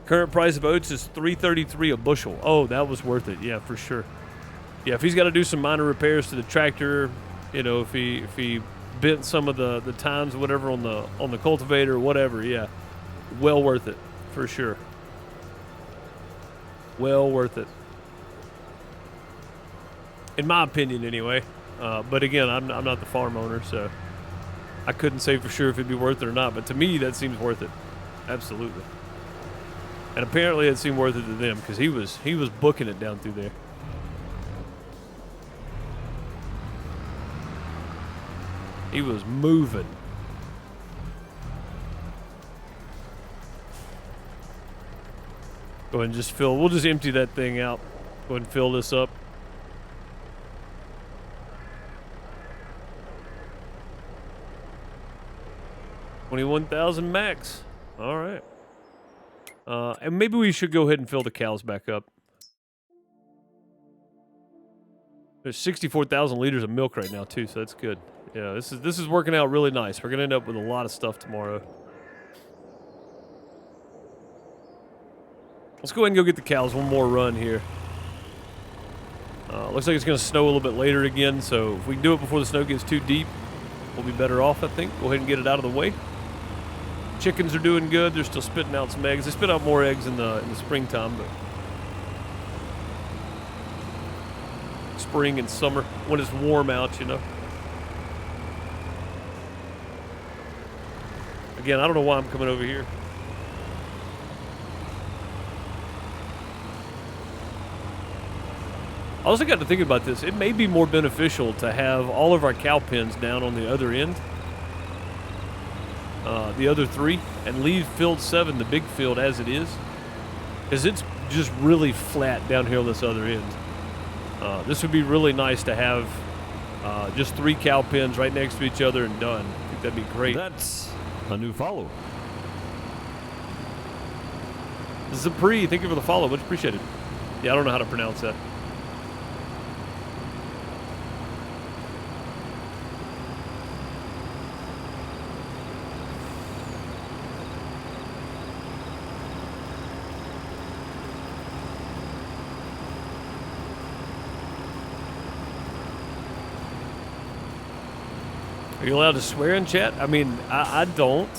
Current price of oats is $3.33 a bushel. Oh, that was worth it. Yeah, for sure. Yeah, if he's got to do some minor repairs to the tractor, you know, if he bent some of the tines or whatever on the cultivator or whatever, yeah, well worth it for sure. Well worth it, in my opinion, anyway. But again, I'm not the farm owner, so I couldn't say for sure if it'd be worth it or not. But to me, that seems worth it, absolutely. And apparently, it seemed worth it to them because he was booking it down through there. He was moving. Go ahead and just fill. We'll just empty that thing out. Go ahead and fill this up. $21,000 max. All right. And maybe we should go ahead and fill the cows back up. There's 64,000 liters of milk right now too, so that's good. Yeah, this is working out really nice. We're gonna end up with a lot of stuff tomorrow. Let's go ahead and go get the cows one more run here. Looks like it's going to snow a little bit later again, so if we can do it before the snow gets too deep, we'll be better off, I think. Go ahead and get it out of the way. Chickens are doing good. They're still spitting out some eggs. They spit out more eggs in the springtime, but spring and summer when it's warm out, you know. Again, I don't know why I'm coming over here. I also got to think about this. It may be more beneficial to have all of our cow pens down on the other end, the other three, and leave field 7, the big field, as it is, because it's just really flat down here on this other end. This would be really nice to have just 3 cow pens right next to each other and done. I think that'd be great.
That's a new follower.
Zapri, thank you for the follow. Much appreciated. Yeah, I don't know how to pronounce that. Are you allowed to swear in chat? I mean, I don't.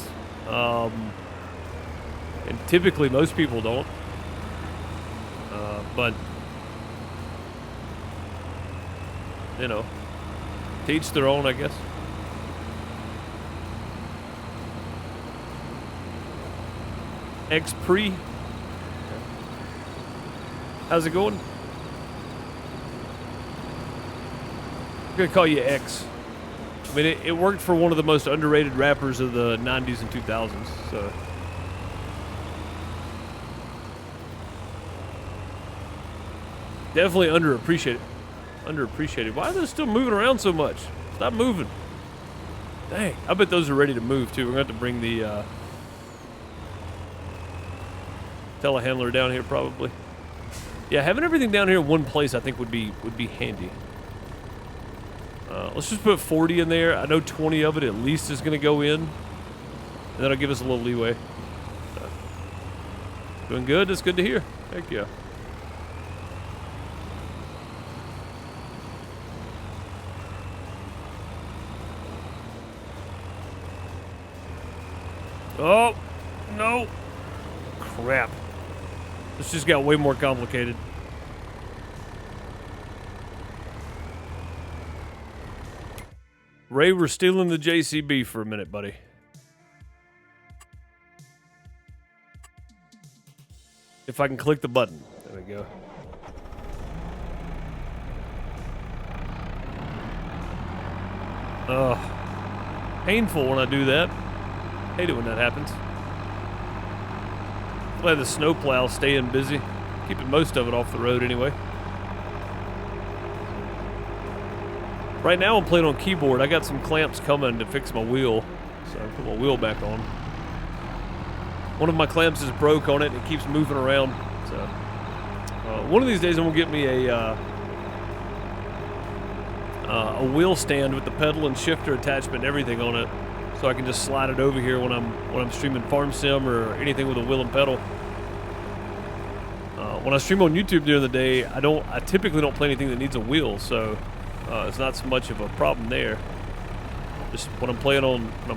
And typically most people don't. But, you know, to each their own, I guess. X-Pre. How's it going? I'm going to call you X. I mean, it worked for one of the most underrated rappers of the 90s and 2000s, so. Definitely underappreciated. Underappreciated. Why are they still moving around so much? Stop moving. Dang, I bet those are ready to move, too. We're going to have to bring the telehandler down here, probably. Yeah, having everything down here in one place, I think, would be handy. Let's just put 40 in there. I know 20 of it at least is going to go in. And that'll give us a little leeway. Doing good? That's good to hear. Heck yeah. Oh, no. Crap. This just got way more complicated. Ray, we're stealing the JCB for a minute, buddy. If I can click the button. There we go. Ugh. Painful when I do that. Hate it when that happens. Glad the snowplow's staying busy. Keeping most of it off the road anyway. Right now I'm playing on keyboard. I got some clamps coming to fix my wheel. So I put my wheel back on. One of my clamps is broke on it. It keeps moving around. So one of these days I'm gonna get me a wheel stand with the pedal and shifter attachment and everything on it, so I can just slide it over here when I'm streaming Farm Sim or anything with a wheel and pedal. When I stream on YouTube during the day, I typically don't play anything that needs a wheel, so it's not so much of a problem there. Just when I'm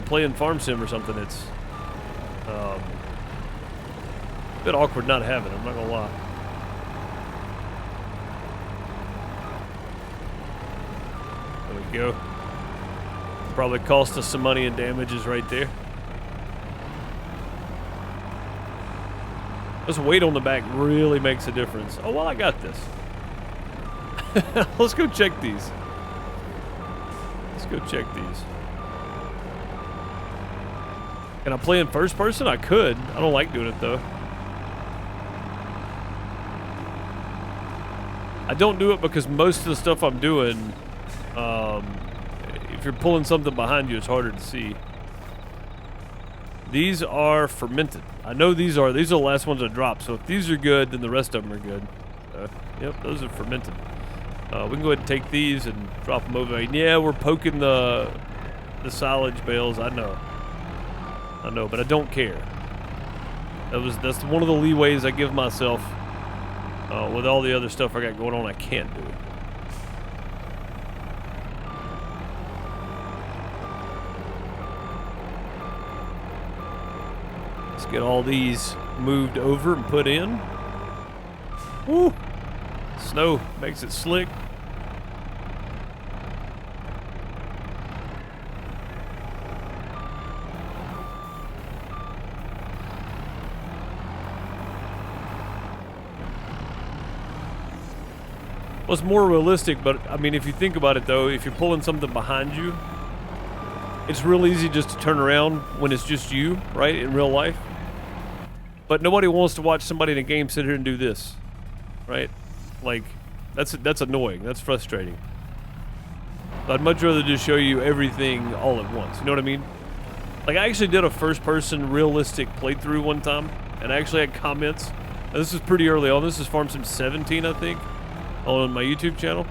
playing Farm Sim or something, it's a bit awkward not having it, I'm not gonna lie. There we go. Probably cost us some money in damages right there. This weight on the back really makes a difference. Oh, well, I got this. Let's go check these. Let's go check these. Can I play in first person? I could. I don't like doing it, though. I don't do it because most of the stuff I'm doing, if you're pulling something behind you, it's harder to see. These are fermented. I know these are the last ones I dropped, so if these are good, then the rest of them are good. Yep, those are fermented. We can go ahead and take these and drop them over. Yeah, we're poking the silage bales, I know, but I don't care. That's one of the leeways I give myself with all the other stuff I got going on. I can't do. Let's get all these moved over and put in. Woo! Snow makes it slick. Well, it's more realistic, but I mean, if you think about it though, if you're pulling something behind you, it's real easy just to turn around when it's just you, right, in real life. But nobody wants to watch somebody in a game sit here and do this, right? Like, that's annoying. That's frustrating. I'd much rather just show you everything all at once. You know what I mean? Like, I actually did a first-person realistic playthrough one time, and I actually had comments. Now, this is pretty early on. This is Farm Sim 17, I think, on my YouTube channel.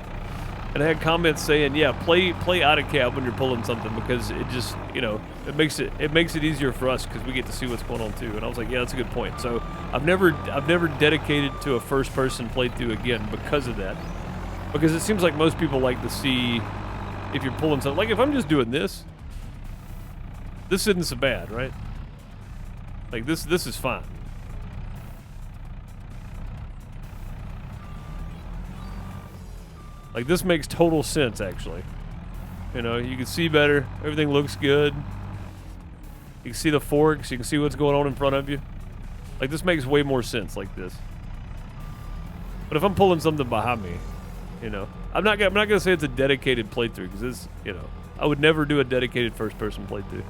And I had comments saying, yeah, play out of cab when you're pulling something, because it just, you know, it makes it easier for us because we get to see what's going on too. And I was like, yeah, that's a good point. So I've never dedicated to a first person playthrough again because of that. Because it seems like most people like to see if you're pulling something. Like if I'm just doing this isn't so bad, right? Like this is fine. Like, this makes total sense, actually. You know, you can see better. Everything looks good. You can see the forks. You can see what's going on in front of you. Like, this makes way more sense like this. But if I'm pulling something behind me, you know, I'm not gonna say it's a dedicated playthrough, because it's, you know, I would never do a dedicated first-person playthrough.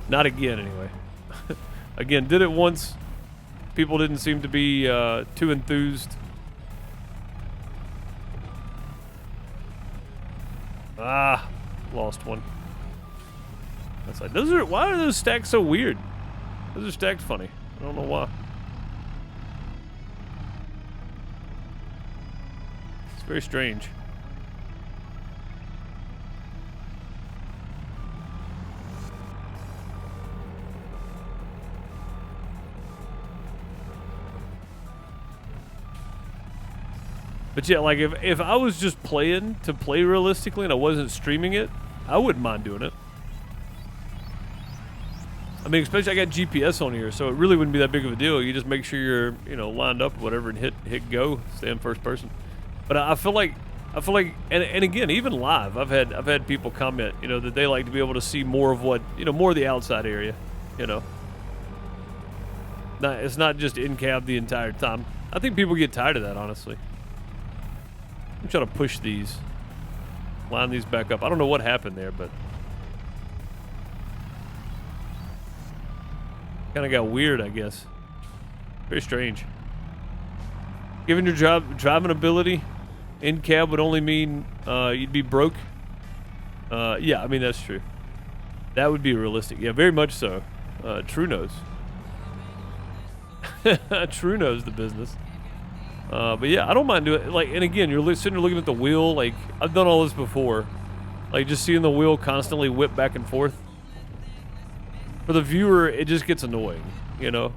Not again, anyway. Again, did it once. People didn't seem to be too enthused. Ah, lost one. That's like, why are those stacked so weird? Those are stacked funny. I don't know why. It's very strange. But yeah, like if I was just playing to play realistically and I wasn't streaming it, I wouldn't mind doing it. I mean, especially I got GPS on here, so it really wouldn't be that big of a deal. You just make sure you're, you know, lined up or whatever and hit go, stay in first person. But I feel like, and again, even live, I've had people comment, you know, that they like to be able to see more of what, you know, more of the outside area, you know. It's not just in cab the entire time. I think people get tired of that, honestly. I'm trying to push these, line these back up. I don't know what happened there, but kind of got weird, I guess. Very strange. Given your driving ability, In cab would only mean you'd be broke. Yeah, I mean, that's true. That would be realistic. Yeah, very much so. True knows. True knows the business. But yeah, I don't mind doing it. Like, and again, you're sitting there looking at the wheel. Like, I've done all this before. Like, just seeing the wheel constantly whip back and forth. For the viewer, it just gets annoying, you know?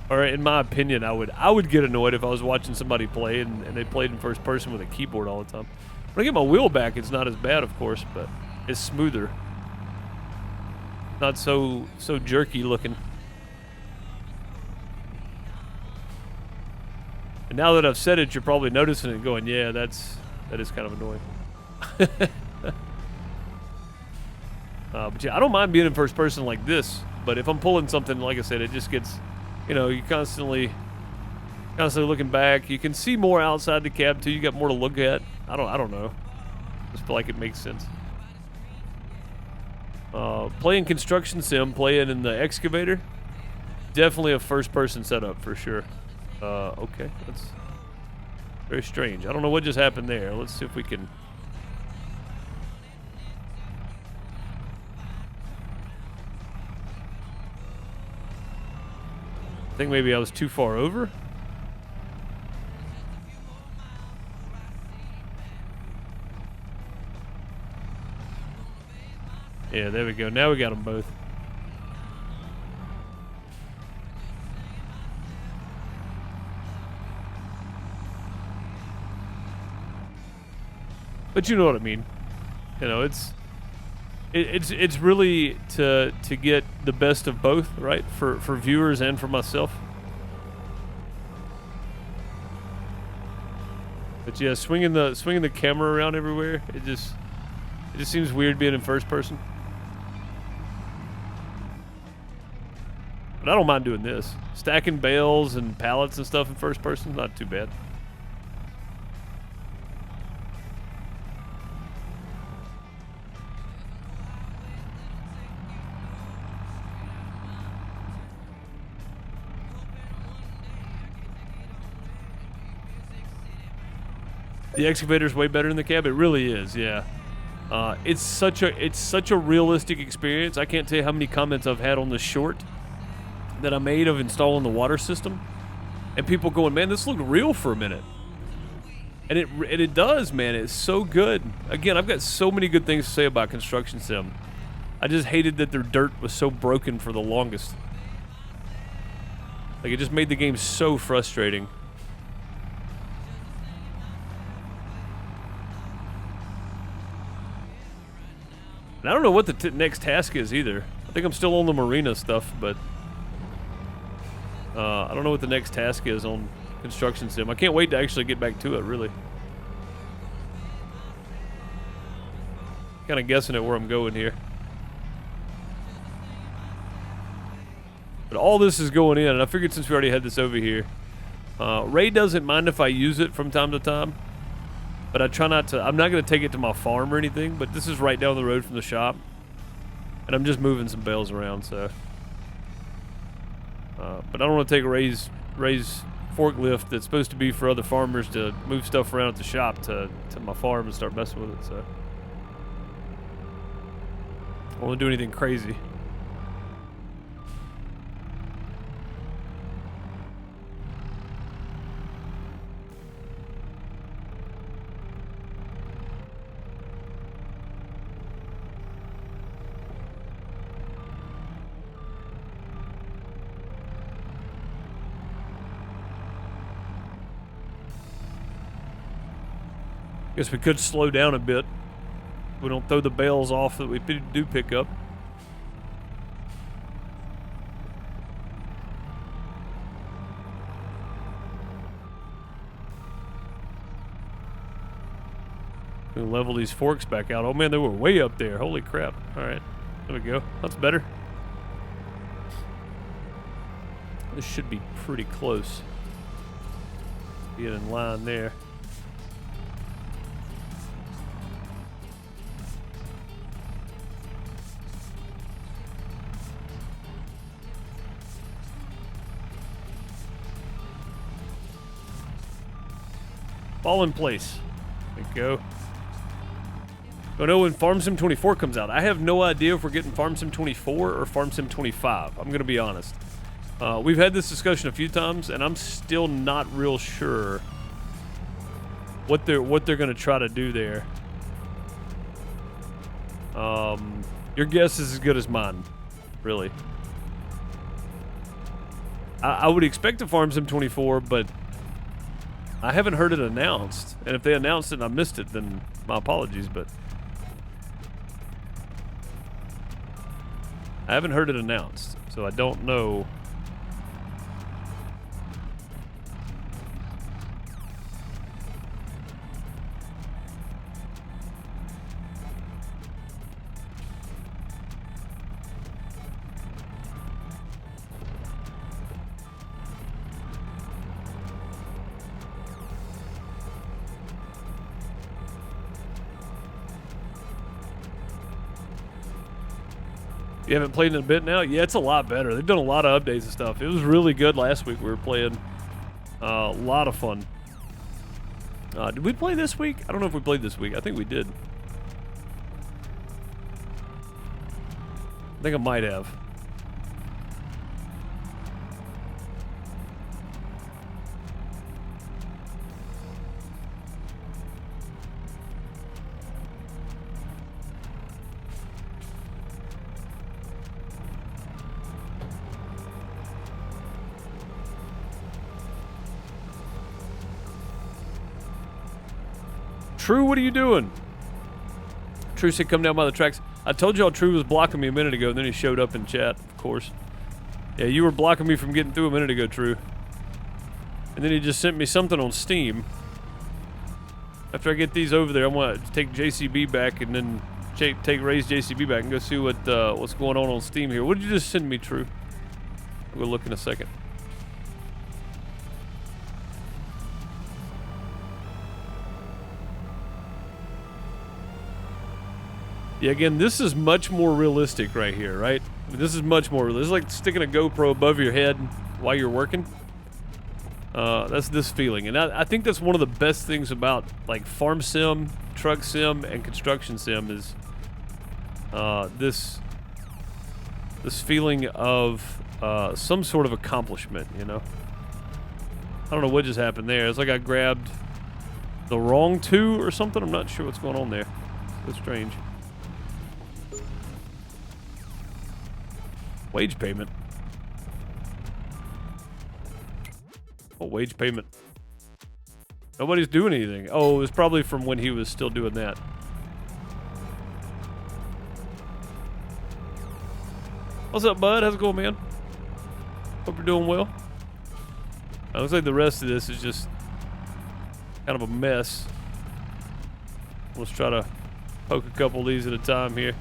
Or in my opinion, I would get annoyed if I was watching somebody play and they played in first person with a keyboard all the time. When I get my wheel back, it's not as bad, of course, but it's smoother. Not so jerky looking. And now that I've said it, you're probably noticing it going, yeah, that is kind of annoying. But yeah, I don't mind being in first person like this, but if I'm pulling something, like I said, it just gets, you know, you constantly looking back. You can see more outside the cab too. You got more to look at. I don't know. Just feel like it makes sense. Playing construction sim, playing in the excavator, definitely a first person setup for sure. Okay, that's very strange. I don't know what just happened there. Let's see if we can. I think maybe I was too far over. Yeah, there we go. Now we got them both. But you know what I mean. You know, it's really to get the best of both, right? For viewers and for myself. But yeah, swinging the camera around everywhere, it just seems weird being in first person. But I don't mind doing this. Stacking bales and pallets and stuff in first person, not too bad. The excavator's way better than the cab. It really is, yeah. It's such a realistic experience. I can't tell you how many comments I've had on the short that I made of installing the water system, and people going, "Man, this looked real for a minute," and it does, man. It's so good. Again, I've got so many good things to say about construction sim. I just hated that their dirt was so broken for the longest. Like, it just made the game so frustrating. And I don't know what the next task is either. I think I'm still on the marina stuff, but I don't know what the next task is on construction sim. I can't wait to actually get back to it, really. Kind of guessing at where I'm going here. But all this is going in, and I figured since we already had this over here, Ray doesn't mind if I use it from time to time. But I try not to. I'm not going to take it to my farm or anything, but this is right down the road from the shop. And I'm just moving some bales around, so. But I don't want to take Ray's forklift that's supposed to be for other farmers to move stuff around at the shop to my farm and start messing with it, so. I don't want to do anything crazy. Guess we could slow down a bit. We don't throw the bales off that we do pick up. We'll level these forks back out. Oh man, they were way up there. Holy crap. Alright, there we go. That's better. This should be pretty close. Get in line there. Fall in place. There you go. Don't know when Farm Sim 24 comes out. I have no idea if we're getting Farm Sim 24 or Farm Sim 25. I'm going to be honest. We've had this discussion a few times, and I'm still not real sure what they're going to try to do there. Your guess is as good as mine, really. I would expect a Farm Sim 24, but I haven't heard it announced. And if they announced it and I missed it, then my apologies, but I haven't heard it announced, so I don't know. You haven't played in a bit now? Yeah, it's a lot better. They've done a lot of updates and stuff. It was really good last week. We were playing a lot of fun. Did we play this week? I don't know if we played this week. I think we did. I think I might have. True, what are you doing? True said come down by the tracks. I told y'all True was blocking me a minute ago, and then he showed up in chat, of course. Yeah, you were blocking me from getting through a minute ago, True. And then he just sent me something on Steam. After I get these over there, I want to take JCB back and then take Ray's JCB back and go see what's going on Steam here. What did you just send me, True? I'll go look in a second. Yeah, again, this is much more realistic right here, right? I mean, this is much more realistic. It's like sticking a GoPro above your head while you're working. That's this feeling. And I think that's one of the best things about, like, farm sim, truck sim, and construction sim is this feeling of some sort of accomplishment, you know? I don't know what just happened there. It's like I grabbed the wrong two or something. I'm not sure what's going on there. It's strange. Wage payment. Oh, wage payment. Nobody's doing anything. Oh, it was probably from when he was still doing that. What's up, bud? How's it going, man? Hope you're doing well. It looks like the rest of this is just kind of a mess. Let's try to poke a couple of these at a time here.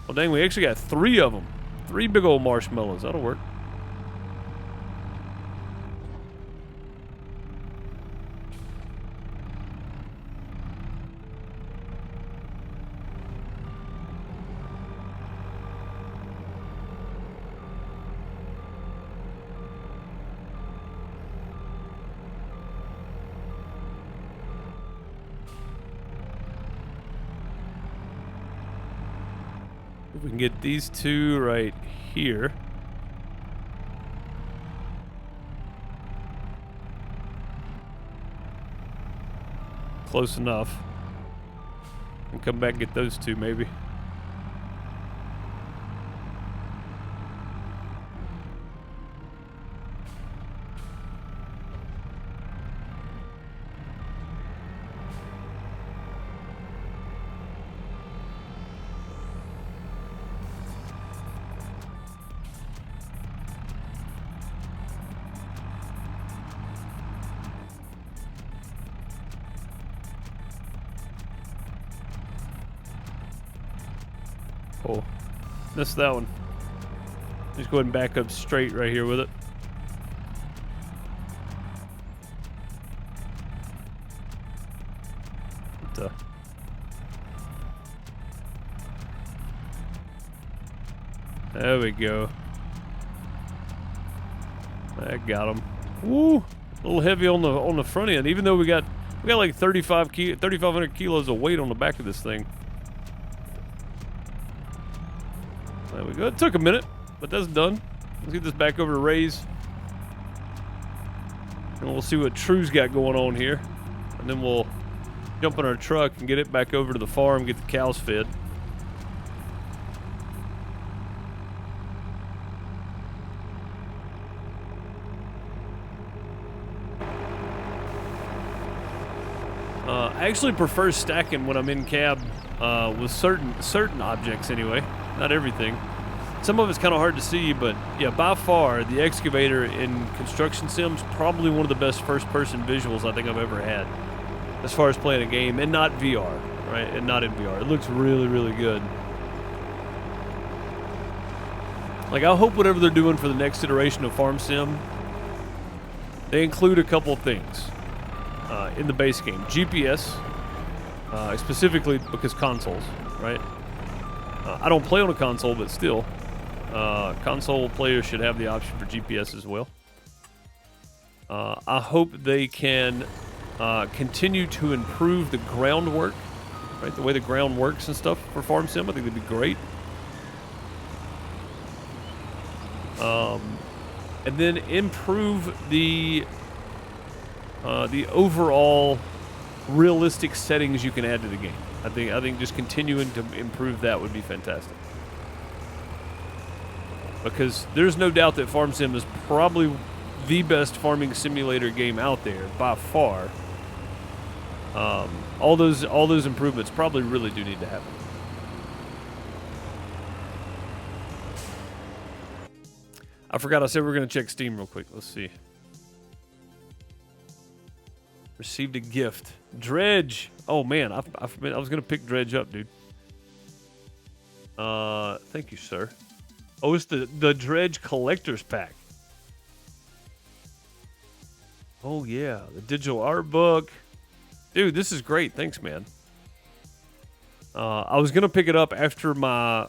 Well, dang, we actually got 3 of them. 3 big old marshmallows. That'll work. If we can get these 2 right here. Close enough. And come back and get those 2 maybe. Oh, missed that one. Just go ahead and back up straight right here with it. There we go. I got him. Woo! A little heavy on the front end, even though we got like 3,500 kilos of weight on the back of this thing. There we go. It took a minute, but that's done. Let's get this back over to Ray's. And we'll see what True's got going on here. And then we'll jump in our truck and get it back over to the farm, get the cows fed. I actually prefer stacking when I'm in cab with certain objects anyway. Not everything. Some of it's kind of hard to see, but yeah, by far, the excavator in construction sims probably one of the best first-person visuals I think I've ever had as far as playing a game, and not VR, right? And not in VR. It looks really, really good. Like, I hope whatever they're doing for the next iteration of Farm Sim, they include a couple of things in the base game. GPS, specifically because consoles, right? I don't play on a console, but still, console players should have the option for GPS as well. I hope they can continue to improve the groundwork, right? The way the ground works and stuff for Farm Sim. I think that'd be great. And then improve the overall realistic settings you can add to the game. I think just continuing to improve that would be fantastic. Because there's no doubt that Farm Sim is probably the best farming simulator game out there by far. All those improvements probably really do need to happen. I forgot I said we were going to check Steam real quick. Let's see. Received a gift. Dredge. Oh, man. I was going to pick Dredge up, dude. Thank you, sir. Oh, it's the Dredge Collector's Pack. Oh, yeah. The digital art book. Dude, this is great. Thanks, man. I was going to pick it up after my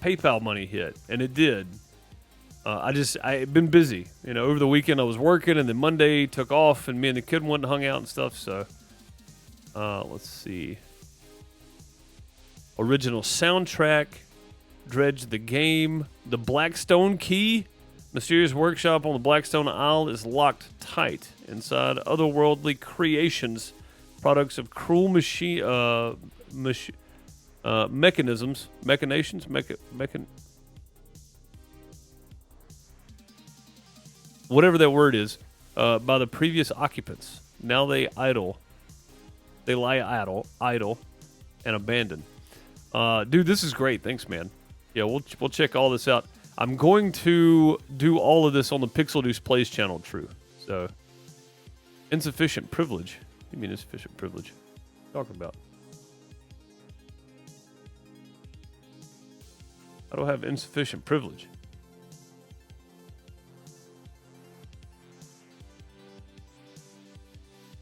PayPal money hit, and it did. I've been busy. You know, over the weekend I was working, and then Monday took off, and me and the kid went and hung out and stuff, so. Let's see. Original soundtrack. Dredge the game. The Blackstone key. Mysterious workshop on the Blackstone Isle is locked tight inside otherworldly creations. Products of cruel machinations, whatever that word is, by the previous occupants. Now they lie idle, and abandoned. Dude, this is great. Thanks, man. Yeah, we'll check all this out. I'm going to do all of this on the Pixel Deuce Plays channel, True. So, insufficient privilege. What do you mean insufficient privilege? What are you talking about? I don't have insufficient privilege.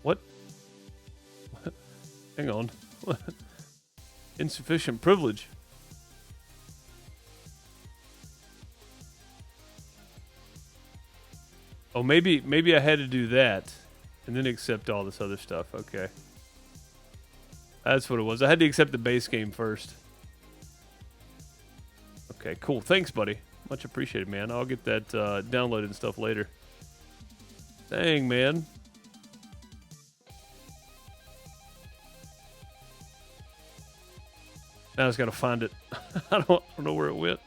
What? Hang on. Insufficient privilege. Oh, maybe I had to do that and then accept all this other stuff. Okay. That's what it was. I had to accept the base game first. Okay, cool. Thanks, buddy. Much appreciated, man. I'll get that downloaded and stuff later. Dang, man. Now I just gotta find it. I don't know where it went.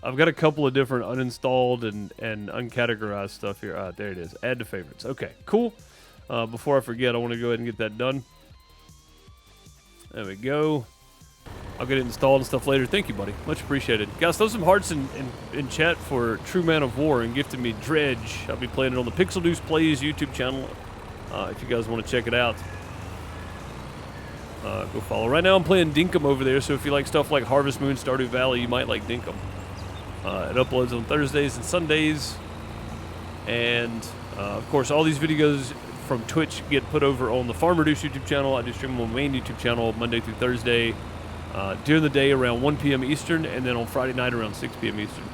I've got a couple of different uninstalled and uncategorized stuff here. There it is. Add to favorites. Okay, cool. Before I forget, I want to go ahead and get that done. There we go. I'll get it installed and stuff later. Thank you, buddy. Much appreciated. Guys, throw some hearts in chat for True Man of War and gifted me Dredge. I'll be playing it on the Pixel Deuce Plays YouTube channel if you guys want to check it out. Go follow. Right now I'm playing Dinkum over there, so if you like stuff like Harvest Moon, Stardew Valley, you might like Dinkum. It uploads on Thursdays and Sundays. And, of course, all these videos from Twitch get put over on the Farm Reduce YouTube channel. I do stream on my main YouTube channel Monday through Thursday. during the day around 1 p.m. Eastern, and then on Friday night around 6 p.m. Eastern.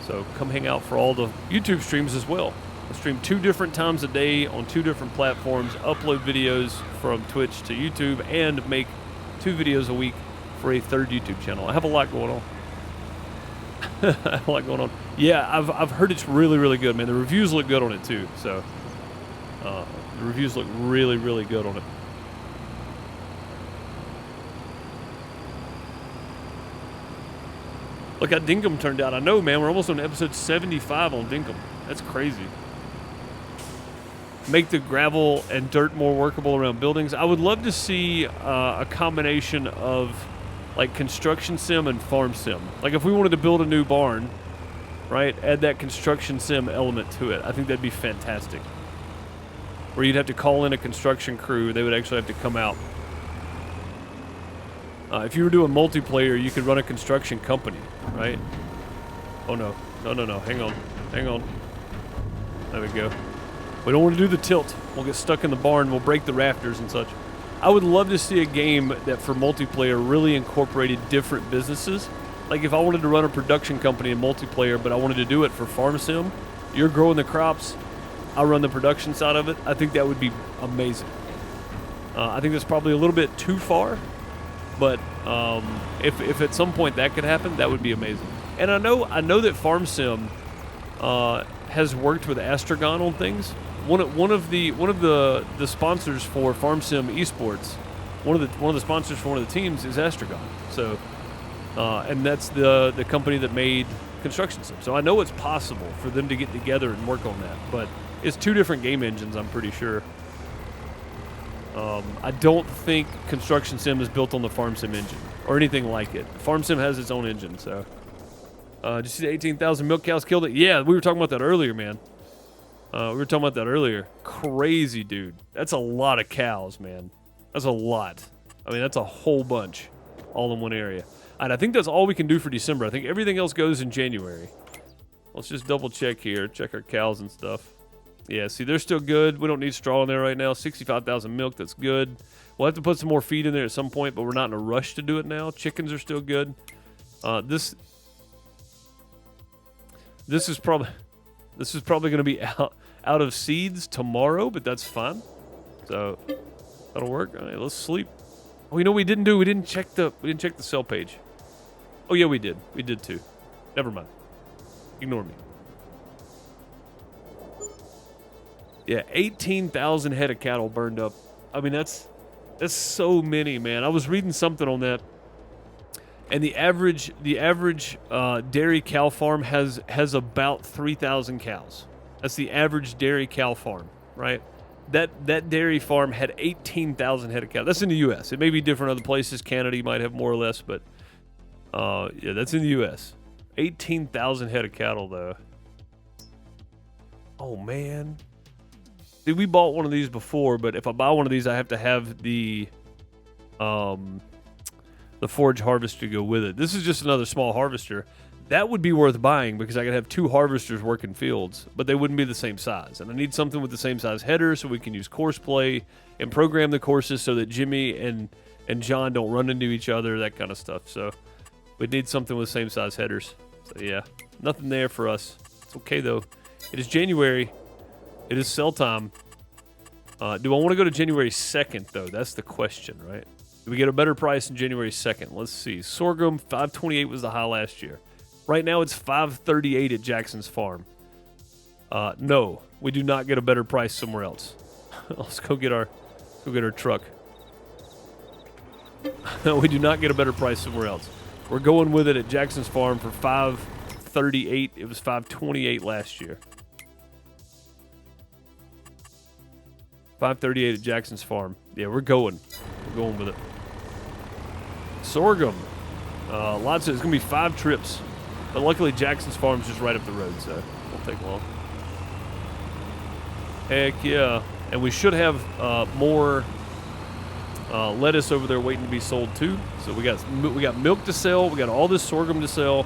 So come hang out for all the YouTube streams as well. I stream 2 different times a day on 2 different platforms, upload videos from Twitch to YouTube, and make 2 videos a week for a 3rd YouTube channel. I have a lot going on. I have a lot going on. Yeah, I've heard it's really, really good, man. The reviews look good on it, too. So the reviews look really, really good on it. Look how Dinkum turned out. I know, man. We're almost on episode 75 on Dinkum. That's crazy. Make the gravel and dirt more workable around buildings. I would love to see a combination of like construction sim and farm sim. Like if we wanted to build a new barn, right? Add that construction sim element to it. I think that'd be fantastic. Where you'd have to call in a construction crew. They would actually have to come out. If you were doing multiplayer, you could run a construction company, right? Oh, no. No, no, no. Hang on. Hang on. There we go. We don't want to do the tilt. We'll get stuck in the barn. We'll break the rafters and such. I would love to see a game that for multiplayer really incorporated different businesses. Like if I wanted to run a production company in multiplayer, but I wanted to do it for farm sim, you're growing the crops, I run the production side of it. I think that would be amazing. I think that's probably a little bit too far. But if at some point that could happen, that would be amazing. And I know that Farm Sim has worked with Astragon on things. One of the sponsors for Farm Sim Esports, one of the sponsors for one of the teams is Astragon. So, and that's the company that made Construction Sim. So I know it's possible for them to get together and work on that. But it's 2 different game engines, I'm pretty sure. I don't think Construction Sim is built on the Farm Sim engine or anything like it. Farm Sim has its own engine, so. Did you see the 18,000 milk cows killed it? Yeah, we were talking about that earlier, man. Crazy, dude. That's a lot of cows, man. That's a lot. I mean, that's a whole bunch all in one area. And I think that's all we can do for December. I think everything else goes in January. Let's just double check here. Check our cows and stuff. Yeah, see, they're still good. We don't need straw in there right now. 65,000 milk, that's good. We'll have to put some more feed in there at some point, but we're not in a rush to do it now. Chickens are still good. This is probably going to be out of seeds tomorrow, but that's fine. So that'll work. All right, let's sleep. Oh, you know what we didn't do? We didn't check the sell page. Oh yeah, we did. We did too. Never mind. Ignore me. Yeah, 18,000 head of cattle burned up. I mean, that's so many, man. I was reading something on that, and the average dairy cow farm has about 3,000 cows. That's the average dairy cow farm, right? That dairy farm had 18,000 head of cattle. That's in the U.S. It may be different other places. Canada, you might have more or less, but yeah, that's in the U.S. 18,000 head of cattle, though. Oh man. See, we bought one of these before, but if I buy one of these, I have to have the forage harvester to go with it. This is just another small harvester. That would be worth buying because I could have 2 harvesters working fields, but they wouldn't be the same size. And I need something with the same size header so we can use course play and program the courses so that Jimmy and John don't run into each other, that kind of stuff. So we'd need something with same size headers. So yeah, nothing there for us. It's okay though. It is January. It is sell time. Do I want to go to January 2nd, though? That's the question, right? Do we get a better price in January 2nd? Let's see. Sorghum, 528 was the high last year. Right now, it's 538 at Jackson's farm. No, we do not get a better price somewhere else. Let's go get our truck. We do not get a better price somewhere else. We're going with it at Jackson's farm for 538. It was 528 last year. 538 at Jackson's farm. Yeah, we're going with it. Sorghum. Lots of, it's going to be 5 trips. But luckily Jackson's farm's just right up the road, so it won't take long. Heck yeah. And we should have more lettuce over there waiting to be sold too. So we got milk to sell. We got all this sorghum to sell.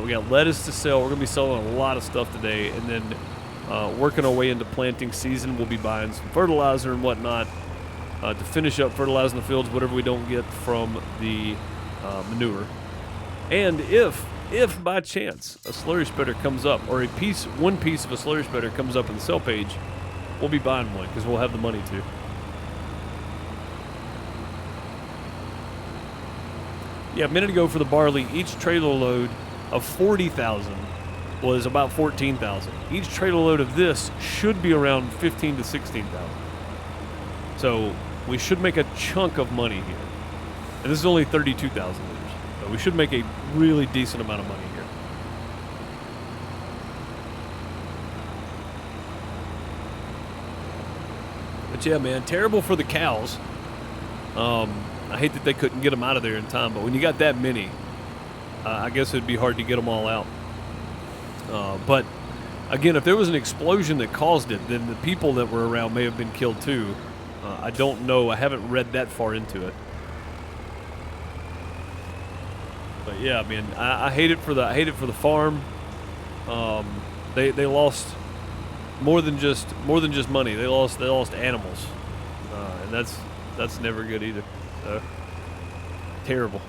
We got lettuce to sell. We're going to be selling a lot of stuff today. And then working our way into planting season, we'll be buying some fertilizer and whatnot. to finish up fertilizing the fields, whatever we don't get from the manure. And if by chance a slurry spreader comes up, or one piece of a slurry spreader comes up in the sell page, we'll be buying one because we'll have the money to. Yeah, a minute ago for the barley, each trailer load of 40,000 was about 14,000. Each trailer load of this should be around 15 to 16,000. So we should make a chunk of money here. And this is only 32,000 liters. So we should make a really decent amount of money here. But yeah, man, terrible for the cows. I hate that they couldn't get them out of there in time, but when you got that many, I guess it'd be hard to get them all out. But again, if there was an explosion that caused it, then the people that were around may have been killed too. I don't know. I haven't read that far into it. But yeah, I mean, I hate it for the farm. They lost more than just money. They lost animals, and that's never good either. So, terrible.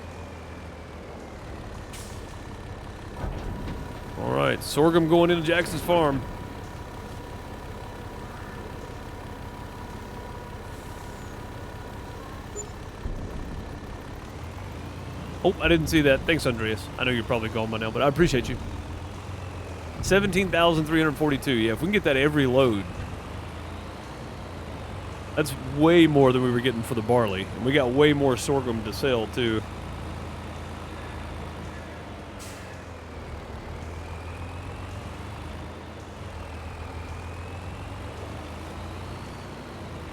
All right, sorghum going into Jackson's farm. Oh, I didn't see that. Thanks, Andreas. I know you're probably gone by now, but I appreciate you. 17,342. Yeah, if we can get that every load, that's way more than we were getting for the barley. And we got way more sorghum to sell, too.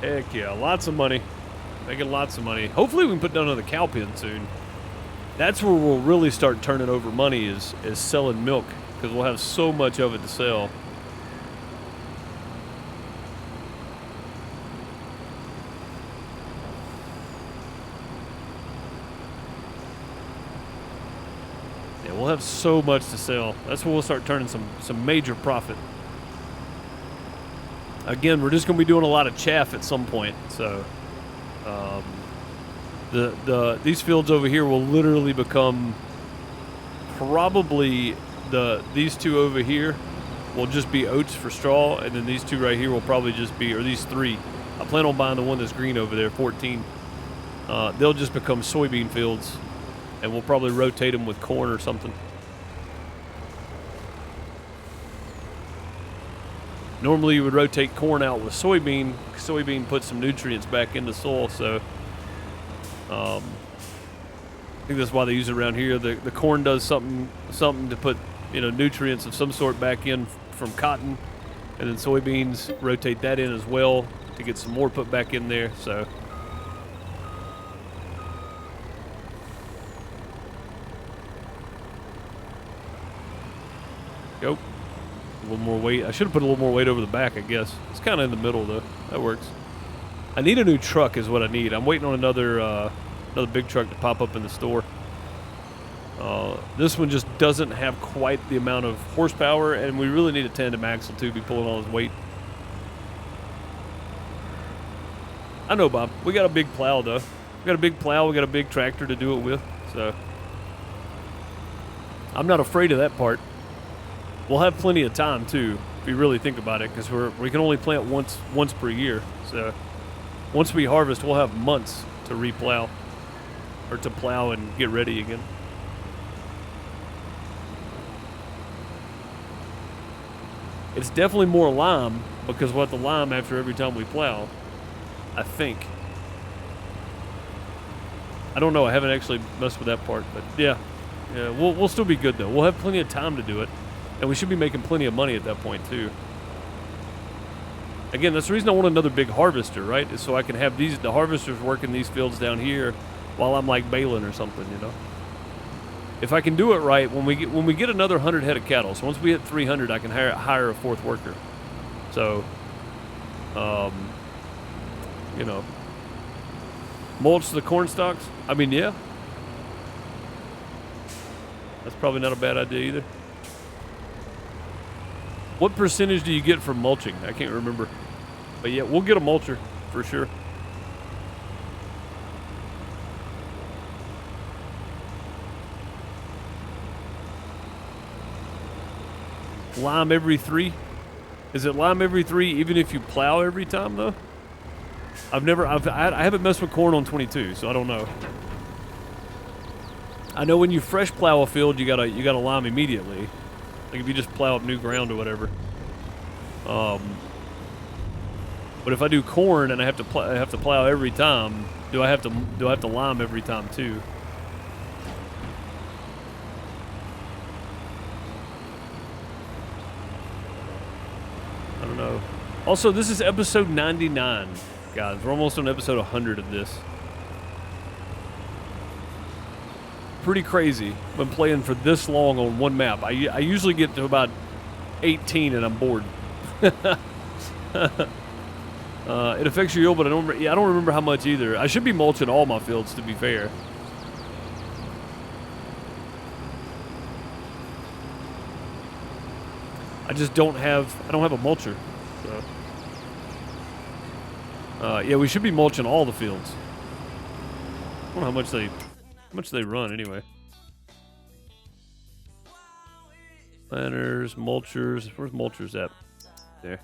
Heck yeah, lots of money. Making lots of money. Hopefully we can put down another cow pen soon. That's where we'll really start turning over money is selling milk, because we'll have so much of it to sell. Yeah, we'll have so much to sell. That's where we'll start turning some major profit. Again, we're just going to be doing a lot of chaff at some point, so these fields over here will literally become probably these two over here will just be oats for straw, and then these two right here will probably just be, or these three. I plan on buying the one that's green over there, 14. They'll just become soybean fields, and we'll probably rotate them with corn or something. Normally you would rotate corn out with soybean. Soybean puts some nutrients back into soil, so I think that's why they use it around here. The corn does something to put, nutrients of some sort back in from cotton, and then soybeans rotate that in as well to get some more put back in there. So go. A little more weight. I should have put a little more weight over the back, I guess. It's kind of in the middle, though. That works. I need a new truck is what I need. I'm waiting on another big truck to pop up in the store. This one just doesn't have quite the amount of horsepower, and we really need a tandem axle to be pulling all his weight. I know, Bob. We got a big plow, though. We got a big plow. We got a big tractor to do it with, so I'm not afraid of that part. We'll have plenty of time, too, if you really think about it, because we can only plant once per year. So once we harvest, we'll have months to replow, or to plow and get ready again. It's definitely more lime, because we'll have to lime after every time we plow, I think. I don't know. I haven't actually messed with that part, but yeah, we'll still be good, though. We'll have plenty of time to do it. And we should be making plenty of money at that point, too. Again, that's the reason I want another big harvester, right? Is so I can have the harvesters working these fields down here while I'm like baling or something, If I can do it right, when we get another 100 head of cattle, so once we hit 300, I can hire a fourth worker. So, mulch the corn stalks. I mean, yeah. That's probably not a bad idea either. What percentage do you get from mulching? I can't remember. But yeah, we'll get a mulcher for sure. lime every 3? Is it lime every 3 even if you plow every time though? I haven't messed with corn on 22, so I don't know. I know when you fresh plow a field, you gotta lime immediately. Like if you just plow up new ground or whatever. But if I do corn and I have to plow every time, do I have to lime every time too? I don't know. Also, this is episode 99, guys. We're almost on episode 100 of this. Pretty crazy. Been playing for this long on one map. I usually get to about 18 and I'm bored. It affects your yield, but I don't remember how much either. I should be mulching all my fields, to be fair. I don't have a mulcher. So. Yeah, we should be mulching all the fields. I don't know how much they run anyway. Planters, mulchers. Where's mulchers at? There.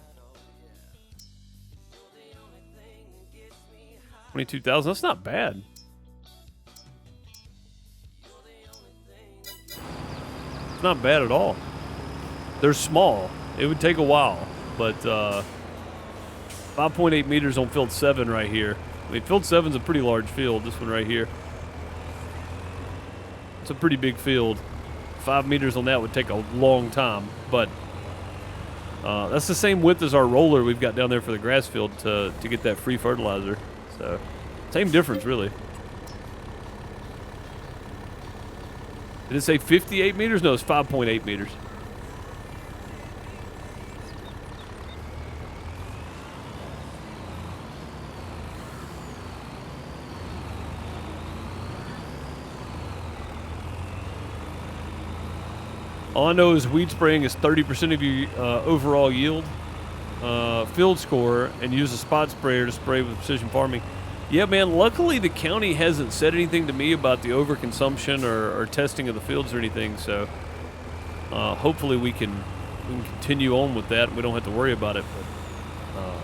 22,000. That's not bad. It's not bad at all. They're small. It would take a while, but 5.8 meters on field 7 right here. I mean, field 7's a pretty large field. This one right here. It's a pretty big field. 5 meters on that would take a long time, but that's the same width as our roller we've got down there for the grass field to get that free fertilizer. So, same difference, really. Did it say 58 meters? No, it's 5.8 meters. All I know is weed spraying is 30% of your overall yield, field score, and use a spot sprayer to spray with precision farming. Yeah, man, luckily the county hasn't said anything to me about the overconsumption or testing of the fields or anything, so hopefully we can continue on with that and we don't have to worry about it. But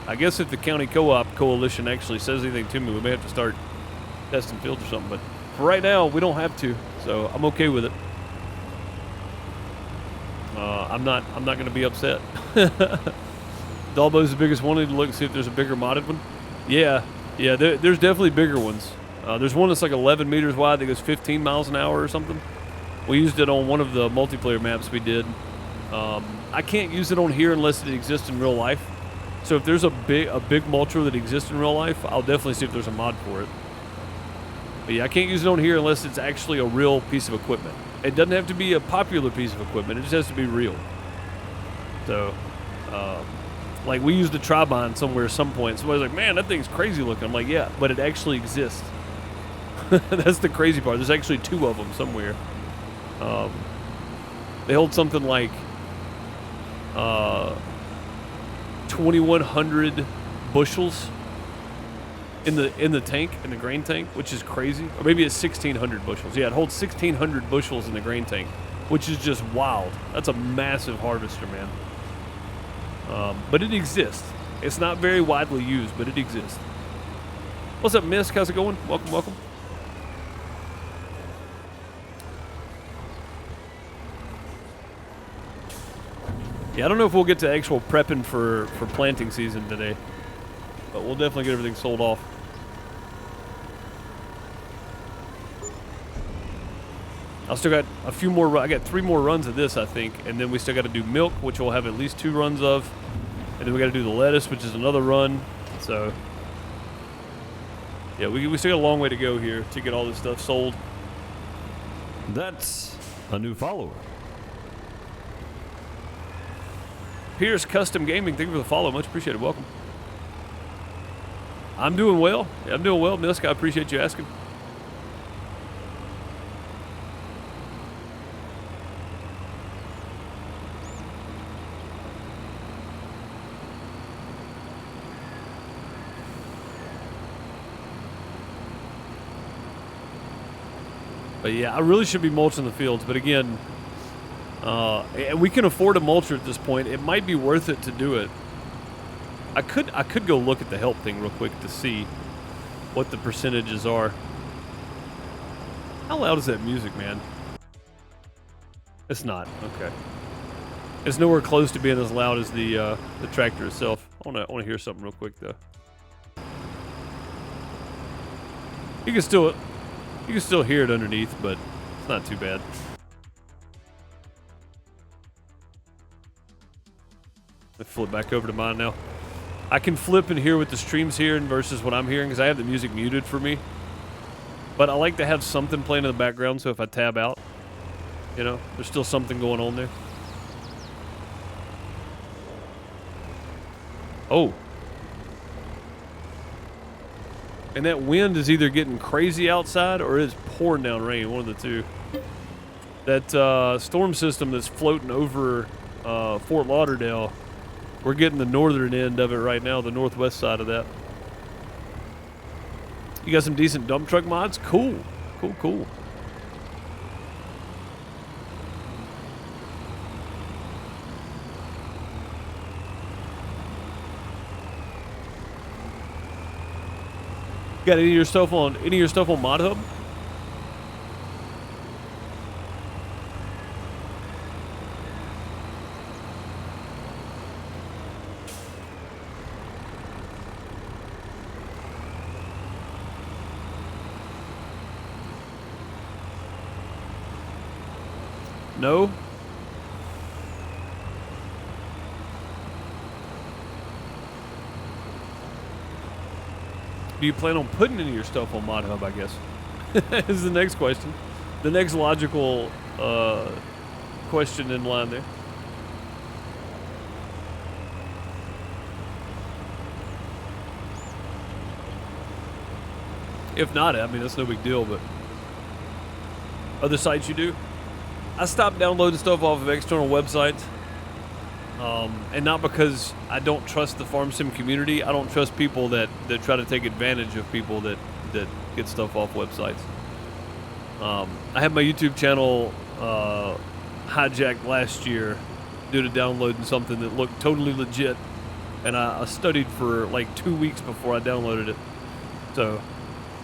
I guess if the county co-op coalition actually says anything to me, we may have to start testing fields or something, but for right now, we don't have to, so I'm okay with it. I'm not going to be upset. Dalbo's the biggest one. I need to look and see if there's a bigger modded one. Yeah, there's definitely bigger ones. There's one that's like 11 meters wide that goes 15 miles an hour or something. We used it on one of the multiplayer maps we did. I can't use it on here unless it exists in real life. So if there's a big mulcher that exists in real life, I'll definitely see if there's a mod for it. But yeah, I can't use it on here unless it's actually a real piece of equipment. It doesn't have to be a popular piece of equipment. It just has to be real. So, like we used a Tribine somewhere at some point. Somebody's like, man, that thing's crazy looking. I'm like, yeah, but it actually exists. That's the crazy part. There's actually 2 of them somewhere. They hold something like 2,100 bushels in the tank, in the grain tank, which is crazy. Or maybe it's 1,600 bushels. Yeah, it holds 1,600 bushels in the grain tank, which is just wild. That's a massive harvester, man. But it exists. It's not very widely used, but it exists. What's up, Misk? How's it going? Welcome, welcome. Yeah, I don't know if we'll get to actual prepping for planting season today, but we'll definitely get everything sold off. I still got a few more. I got 3 more runs of this, I think, and then we still got to do milk, which we'll have at least 2 runs of, and then we got to do the lettuce, which is another run. So, yeah, we still got a long way to go here to get all this stuff sold.
That's a new follower.
Pierce Custom Gaming, thank you for the follow. Much appreciated. Welcome. I'm doing well. Yeah, I'm doing well, Misk. I appreciate you asking. But yeah, I really should be mulching the fields. But again, And we can afford a mulcher at this point. It might be worth it to do it. I could go look at the help thing real quick to see what the percentages are. How loud is that music, man? It's not. Okay. It's nowhere close to being as loud as the tractor itself. I wanna hear something real quick though. You can still hear it underneath, but it's not too bad. Let me flip back over to mine now. I can flip and hear what the stream's hearing versus what I'm hearing because I have the music muted for me. But I like to have something playing in the background, so if I tab out, you know, there's still something going on there. Oh. And that wind is either getting crazy outside or it's pouring down rain, one of the two. That storm system that's floating over Fort Lauderdale, we're getting the northern end of it right now, the northwest side of that. You got some decent dump truck mods? Cool. Cool, cool. Got any of your stuff on Mod Hub? No? Do you plan on putting any of your stuff on Mod Hub, I guess? Is the next question. The next logical question in line there. If not, I mean, that's no big deal, but other sites you do? I stopped downloading stuff off of external websites. And not because I don't trust the farm sim community. I don't trust people that try to take advantage of people that get stuff off websites. I had my YouTube channel hijacked last year due to downloading something that looked totally legit. And I studied for like 2 weeks before I downloaded it. So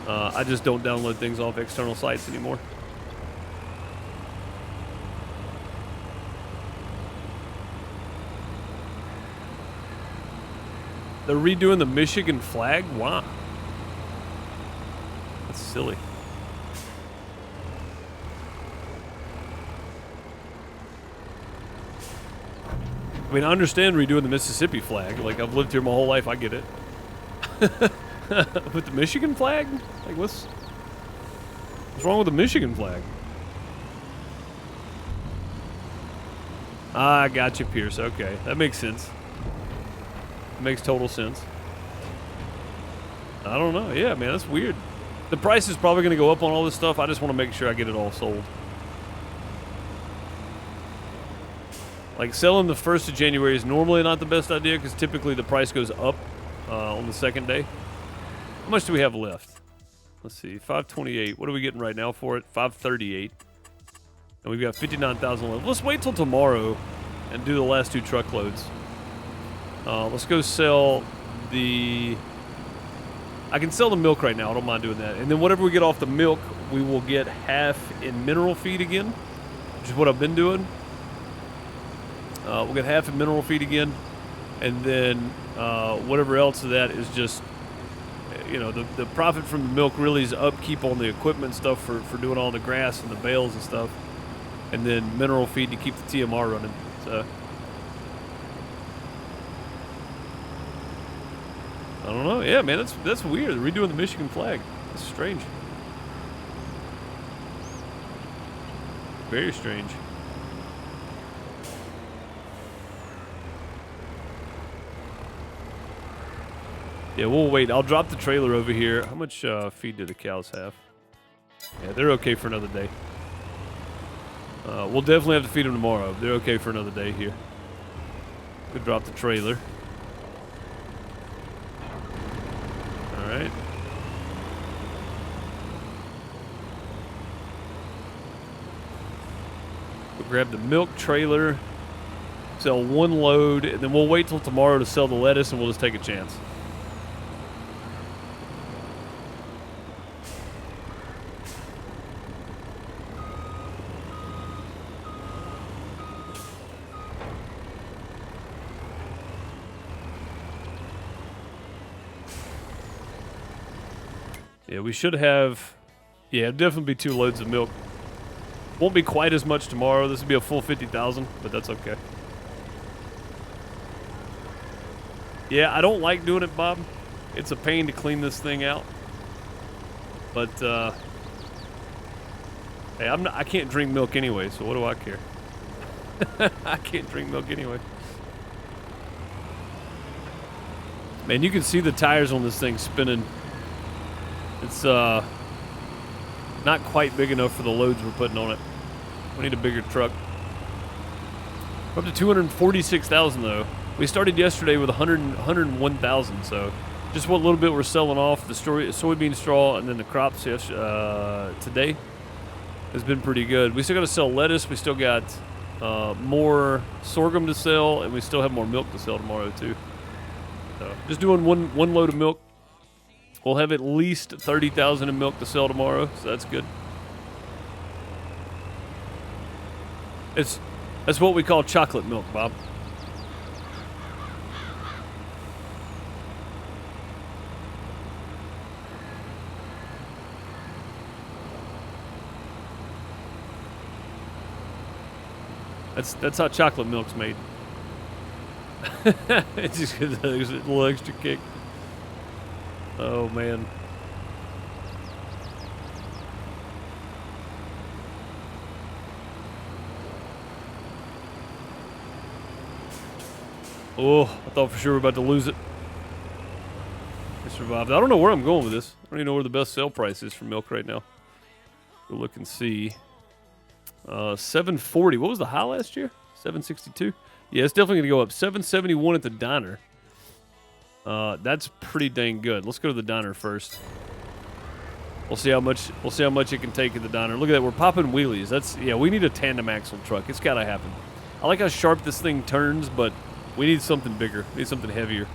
I just don't download things off external sites anymore. They're redoing the Michigan flag? Wow. That's silly. I mean, I understand redoing the Mississippi flag. Like, I've lived here my whole life. I get it. But the Michigan flag? Like, what's wrong with the Michigan flag? Ah, I got you, Pierce. Okay, that makes sense. Makes total sense. I don't know. Yeah, man, that's weird. The price is probably going to go up on all this stuff. I just want to make sure I get it all sold. Like, selling the 1st of January is normally not the best idea because typically the price goes up on the second day. How much do we have left? Let's see. 528. What are we getting right now for it? 538. And we've got 59,000 left. Let's wait till tomorrow and do the last 2 truckloads. Let's go sell the... I can sell the milk right now. I don't mind doing that. And then whatever we get off the milk, we will get half in mineral feed again, which is what I've been doing. We'll get half in mineral feed again. And then whatever else of that is just, you know, the profit from the milk really is upkeep on the equipment stuff for doing all the grass and the bales and stuff. And then mineral feed to keep the TMR running. So... I don't know. Yeah, man, that's weird. They're redoing the Michigan flag. That's strange. Very strange. Yeah, we'll wait. I'll drop the trailer over here. How much feed do the cows have? Yeah, they're okay for another day. We'll definitely have to feed them tomorrow. They're okay for another day here. We'll drop the trailer. Alright. grab the milk trailer, sell one load, and then we'll wait till tomorrow to sell the lettuce, and we'll just take a chance. Yeah, we should have... Yeah, it'll definitely be 2 loads of milk. Won't be quite as much tomorrow. This will be a full 50,000, but that's okay. Yeah, I don't like doing it, Bob. It's a pain to clean this thing out. But, hey, I can't drink milk anyway, so what do I care? I can't drink milk anyway. Man, you can see the tires on this thing spinning. It's, not quite big enough for the loads we're putting on it. We need a bigger truck. We're up to 246,000 though. We started yesterday with 101,000, so just what little bit we're selling off, the soybean straw, and then the crops today has been pretty good. We still got to sell lettuce. We still got more sorghum to sell, and we still have more milk to sell tomorrow too. So just doing one load of milk. We'll have at least 30,000 in milk to sell tomorrow, so that's good. That's what we call chocolate milk, Bob. That's how chocolate milk's made. It just gives a little extra kick. Oh, man. Oh, I thought for sure we were about to lose it. I survived. I don't know where I'm going with this. I don't even know where the best sale price is for milk right now. Go look and see. 740. What was the high last year? 762? Yeah, it's definitely going to go up. 771 at the diner. That's pretty dang good. Let's go to the diner first. We'll see how much it can take at the diner. Look at that, we're popping wheelies. Yeah, we need a tandem axle truck. It's gotta happen. I like how sharp this thing turns, but we need something bigger. We need something heavier.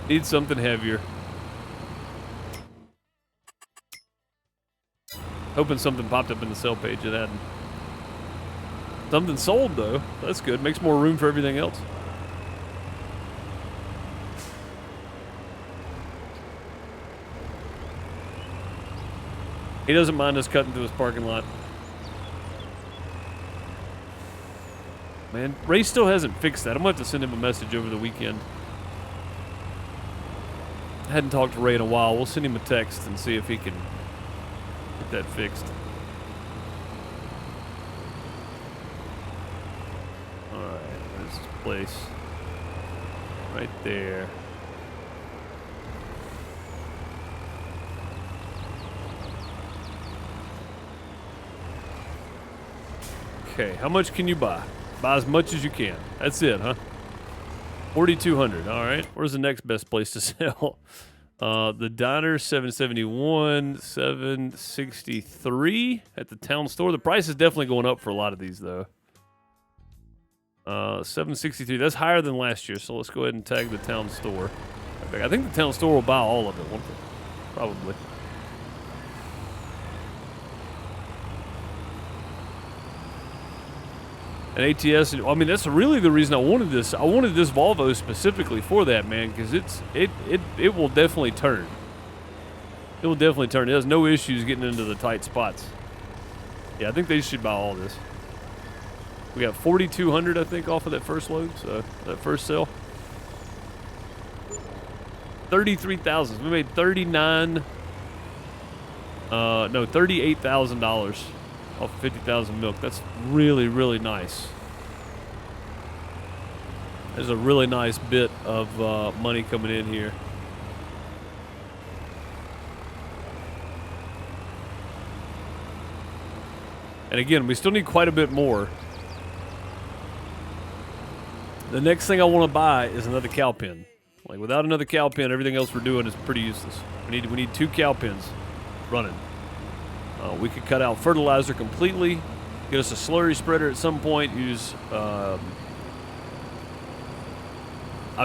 Need something heavier. Hoping something popped up in the sale page. It hadn't. Something sold, though. That's good. Makes more room for everything else. He doesn't mind us cutting through his parking lot. Man, Ray still hasn't fixed that. I'm going to have to send him a message over the weekend. I hadn't talked to Ray in a while. We'll send him a text and see if he can get that fixed. Alright, there's this place. Right there. Okay, how much can you buy? Buy as much as you can. That's it, huh? 4,200. All right. Where's the next best place to sell? The diner, 771, 763 at the town store. The price is definitely going up for a lot of these, though. 763. That's higher than last year, so let's go ahead and tag the town store. I think the town store will buy all of it, won't they? Probably. An ATS, I mean, that's really the reason I wanted this. I wanted this Volvo specifically for that, man, because it will definitely turn. It will definitely turn. It has no issues getting into the tight spots. Yeah, I think they should buy all this. We got 4,200, I think, off of that first load, so that first sale. 33,000. We made $38,000 off 50,000 milk. That's really, really nice. There's a really nice bit of money coming in here. And again, we still need quite a bit more. The next thing I want to buy is another cow pen. Like without another cow pen, everything else we're doing is pretty useless. We need 2 cow pens running. We could cut out fertilizer completely, get us a slurry spreader at some point, use, I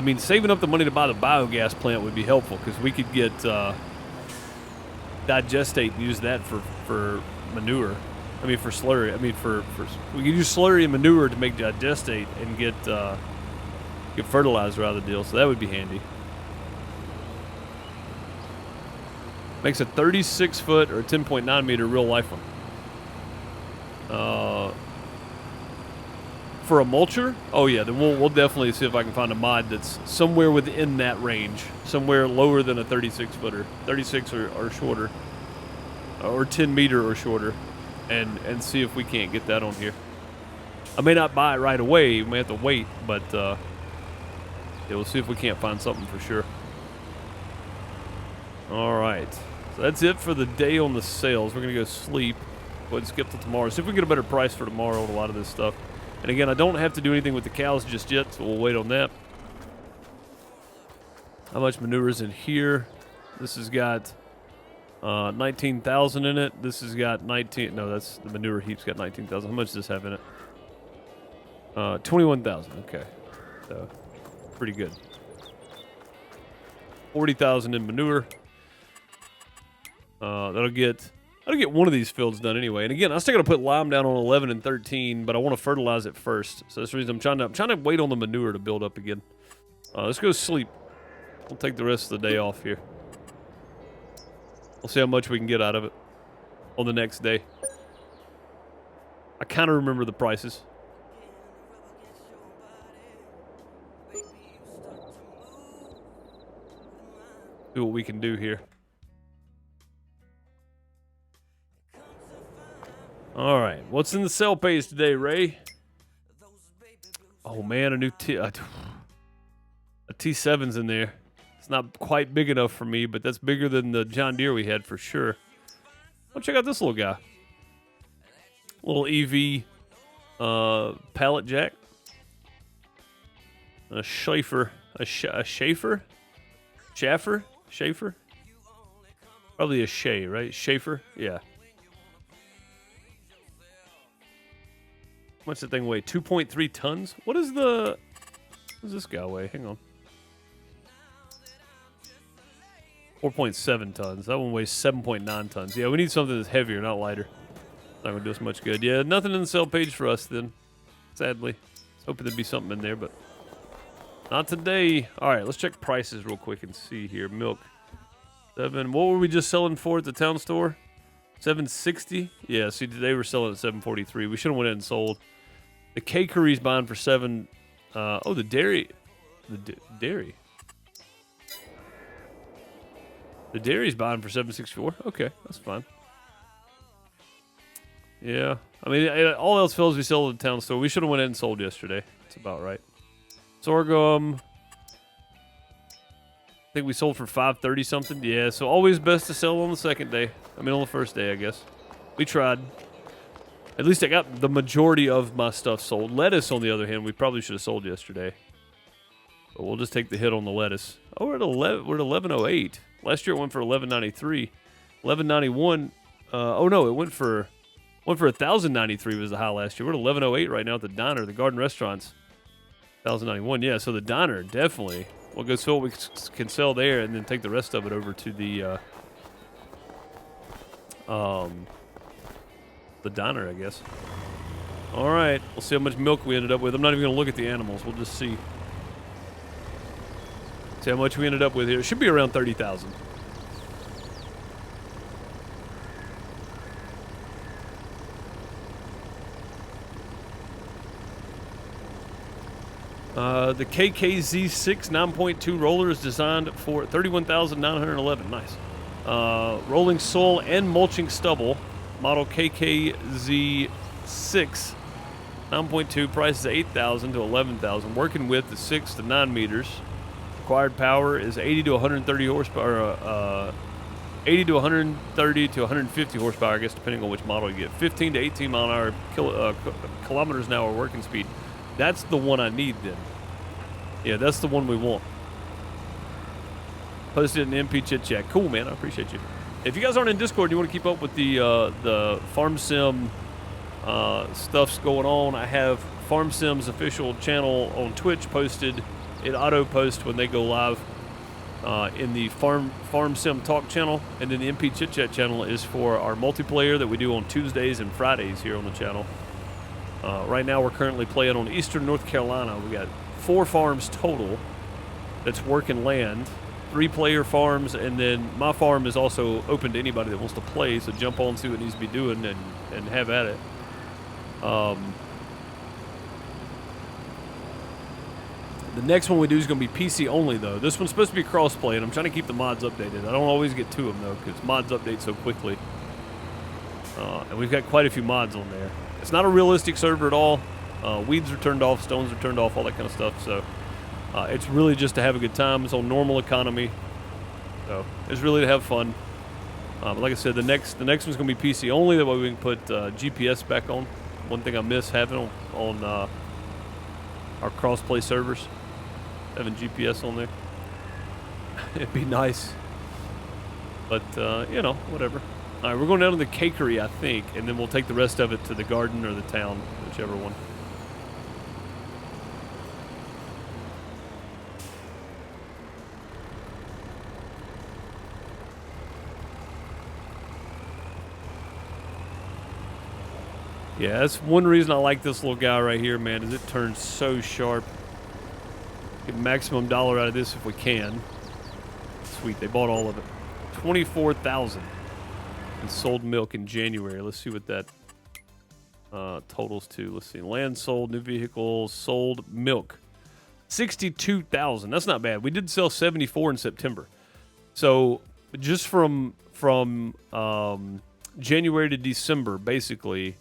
mean, saving up the money to buy the biogas plant would be helpful because we could get digestate and use that for manure. I mean, for slurry. I mean, we could use slurry and manure to make digestate and get fertilizer out of the deal, so that would be handy. Makes a 36-foot or 10.9 meter real life one. For a mulcher, oh yeah, then we'll definitely see if I can find a mod that's somewhere within that range, somewhere lower than a 36-footer, 36 or shorter, or 10 meter or shorter, and see if we can't get that on here. I may not buy it right away, we may have to wait, but yeah, we'll see if we can't find something for sure. All right, so that's it for the day on the sales. We're gonna go sleep. Go ahead and skip till tomorrow. See if we can get a better price for tomorrow on a lot of this stuff. And again, I don't have to do anything with the cows just yet, so we'll wait on that. How much manure is in here? This has got 19,000 in it. This has got 19. No, that's the manure heap's got 19,000. How much does this have in it? 21,000. Okay, so pretty good. 40,000 in manure. That'll get one of these fields done anyway. And again, I still got to put lime down on 11 and 13, but I want to fertilize it first. So that's the reason I'm trying to wait on the manure to build up again. Let's go sleep. We'll take the rest of the day off here. We'll see how much we can get out of it on the next day. I kind of remember the prices. See what we can do here. All right, what's in the sell page today, Ray? Oh man, a T7's in there. It's not quite big enough for me, but that's bigger than the John Deere we had for sure. Oh, check out this little guy. Little EV pallet jack. A Schaefer. A Schaefer? Schaffer? Schaefer? Probably a Shay, right? Schaefer? Yeah. How much does that thing weigh? 2.3 tons? What does this guy weigh? Hang on. 4.7 tons. That one weighs 7.9 tons. Yeah, we need something that's heavier, not lighter. Not going to do us much good. Yeah, nothing in the sell page for us then, sadly. I was hoping there'd be something in there, but not today. All right, let's check prices real quick and see here. Milk. 7. What were we just selling for at the town store? 760. Yeah, see, today we're selling at 743. We should have went in and sold. The cakery's buying for 7. Oh, the dairy. The dairy. The dairy's buying for 764. Okay, that's fine. Yeah, I mean, all else fails, we sell at the town store. We should have went in and sold yesterday. That's about right. Sorghum. I think we sold for 530 something. Yeah, so always best to sell on the second day. I mean, on the first day, I guess. We tried. At least I got the majority of my stuff sold. Lettuce, on the other hand, we probably should have sold yesterday. But we'll just take the hit on the lettuce. Oh, we're at 1108. Last year it went for 1193. 1191. Oh no, it went for 1093 was the high last year. We're at 1108 right now at the diner, the Garden Restaurants. 1091. Yeah, so the diner definitely. We'll go sell what we can sell there, and then take the rest of it over to the diner, I guess. All right, we'll see how much milk we ended up with. I'm not even gonna look at the animals. We'll just see. See how much we ended up with here. It should be around 30,000. The KKZ6 9.2 roller is designed for 31,911. Nice. Rolling soil and mulching stubble. Model KKZ6 9.2. Price is 8,000 to 11,000. Working width is 6 to 9 meters. Required power is 80 to 130 horsepower. 80 to 130 to 150 horsepower, I guess, depending on which model you get. 15 to 18 mile an hour kilometers an hour working speed. That's the one I need then. Yeah, that's the one we want. Posted it in the MP Chit Chat. Cool, man. I appreciate you. If you guys aren't in Discord, you want to keep up with the Farm Sim stuff's going on. I have Farm Sim's official channel on Twitch posted. It auto posts when they go live in the Farm Sim Talk channel, and then the MP Chit Chat channel is for our multiplayer that we do on Tuesdays and Fridays here on the channel. Right now, we're currently playing on Eastern North Carolina. We got 4 farms total that's working land, 3-player farms, and then my farm is also open to anybody that wants to play. So jump on, see what needs to be doing, and have at it. The next one we do is going to be PC only, though. This one's supposed to be cross-play, and I'm trying to keep the mods updated. I don't always get to them, though, because mods update so quickly. And we've got quite a few mods on there. It's not a realistic server at all. Weeds are turned off, stones are turned off, all that kind of stuff. So it's really just to have a good time. It's on normal economy. So it's really to have fun. But like I said, the next one's going to be PC only. That way we can put GPS back on. One thing I miss having on our cross-play servers. Having GPS on there. It'd be nice. But, you know, whatever. All right, we're going down to the cakery, I think, and then we'll take the rest of it to the garden or the town, whichever one. Yeah, that's one reason I like this little guy right here, man, is it turns so sharp. Get maximum dollar out of this if we can. Sweet, they bought all of it. 24,000 and sold milk in January. Let's see what that totals to. Let's see, land sold, new vehicles sold, milk. 62,000. That's not bad. We did sell 74 in September. So just from January to December, basically,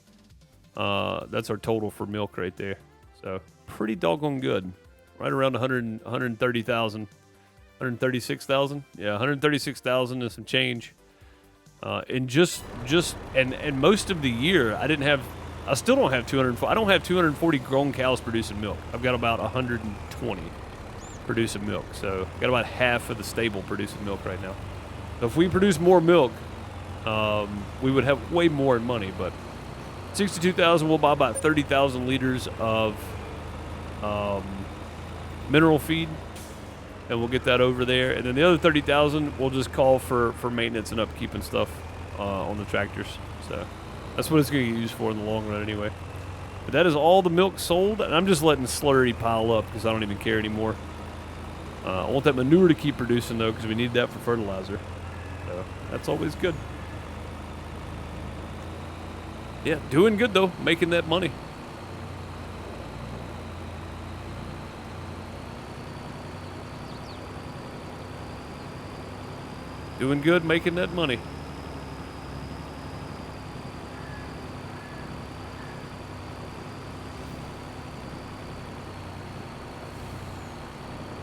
that's our total for milk right there. So pretty doggone good. Right around 130,000, 136,000. Yeah, 136,000 and some change. And and most of the year, I still don't have 240. I don't have 240 grown cows producing milk. I've got about 120 producing milk. So I've got about half of the stable producing milk right now. So if we produce more milk, we would have way more in money. But 62,000, we'll buy about 30,000 liters of mineral feed, and we'll get that over there. And then the other 30,000, we'll just call for maintenance and upkeep and stuff on the tractors. So that's what it's going to get used for in the long run anyway. But that is all the milk sold, and I'm just letting slurry pile up because I don't even care anymore. I want that manure to keep producing, though, because we need that for fertilizer. So that's always good. Yeah, doing good, though, making that money. Doing good, making that money.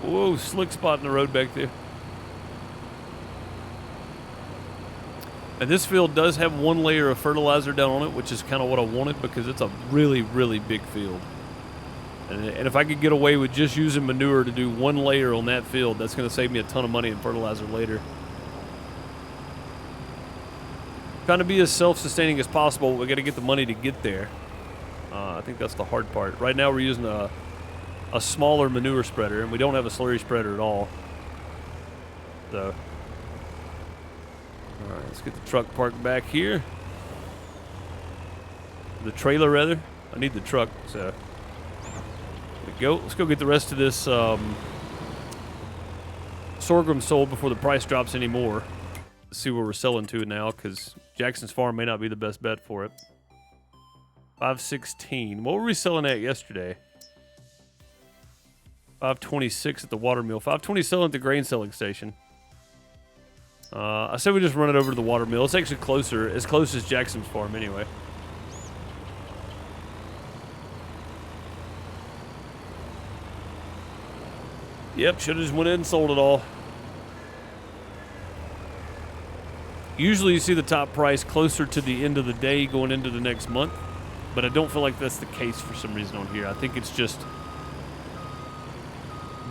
Whoa, slick spot in the road back there. And this field does have one layer of fertilizer down on it, which is kind of what I wanted because it's a really, really big field. And if I could get away with just using manure to do one layer on that field, that's going to save me a ton of money in fertilizer later. Trying to be as self-sustaining as possible. We got to get the money to get there. I think that's the hard part. Right now we're using a smaller manure spreader, and we don't have a slurry spreader at all. So, all right, let's get the truck parked back here. The trailer, rather. I need the truck, so there we go. Let's go get the rest of this sorghum sold before the price drops any more. Let's see where we're selling to now, because Jackson's Farm may not be the best bet for it. 516. What were we selling at yesterday? 526 at the water mill. 520 selling at the grain selling station. I said we just run it over to the water mill. It's actually closer, as close as Jackson's Farm anyway. Yep, should have just went in and sold it all. Usually you see the top price closer to the end of the day going into the next month, but I don't feel like that's the case for some reason on here. I think it's just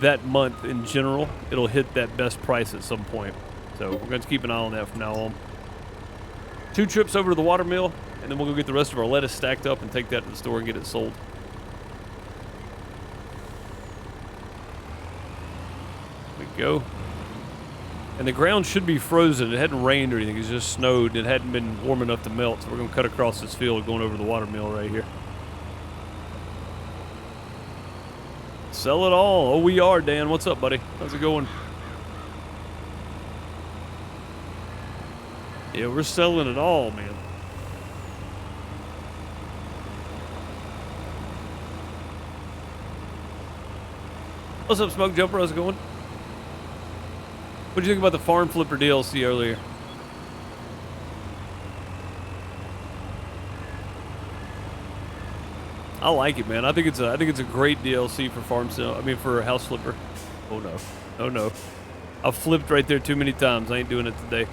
that month in general, it'll hit that best price at some point. So we're going to keep an eye on that from now on. 2 trips over to the water mill, and then we'll go get the rest of our lettuce stacked up and take that to the store and get it sold. There we go. And the ground should be frozen. It hadn't rained or anything. It's just snowed. It hadn't been warm enough to melt. So we're going to cut across this field going over to the water mill right here. Sell it all. Oh, we are, Dan. What's up, buddy? How's it going? Yeah, we're selling it all, man. What's up, Smoke Jumper? How's it going? What did you think about the Farm Flipper DLC earlier? I like it, man. I think it's a great DLC for for House Flipper. Oh no. Oh no. I've flipped right there too many times. I ain't doing it today.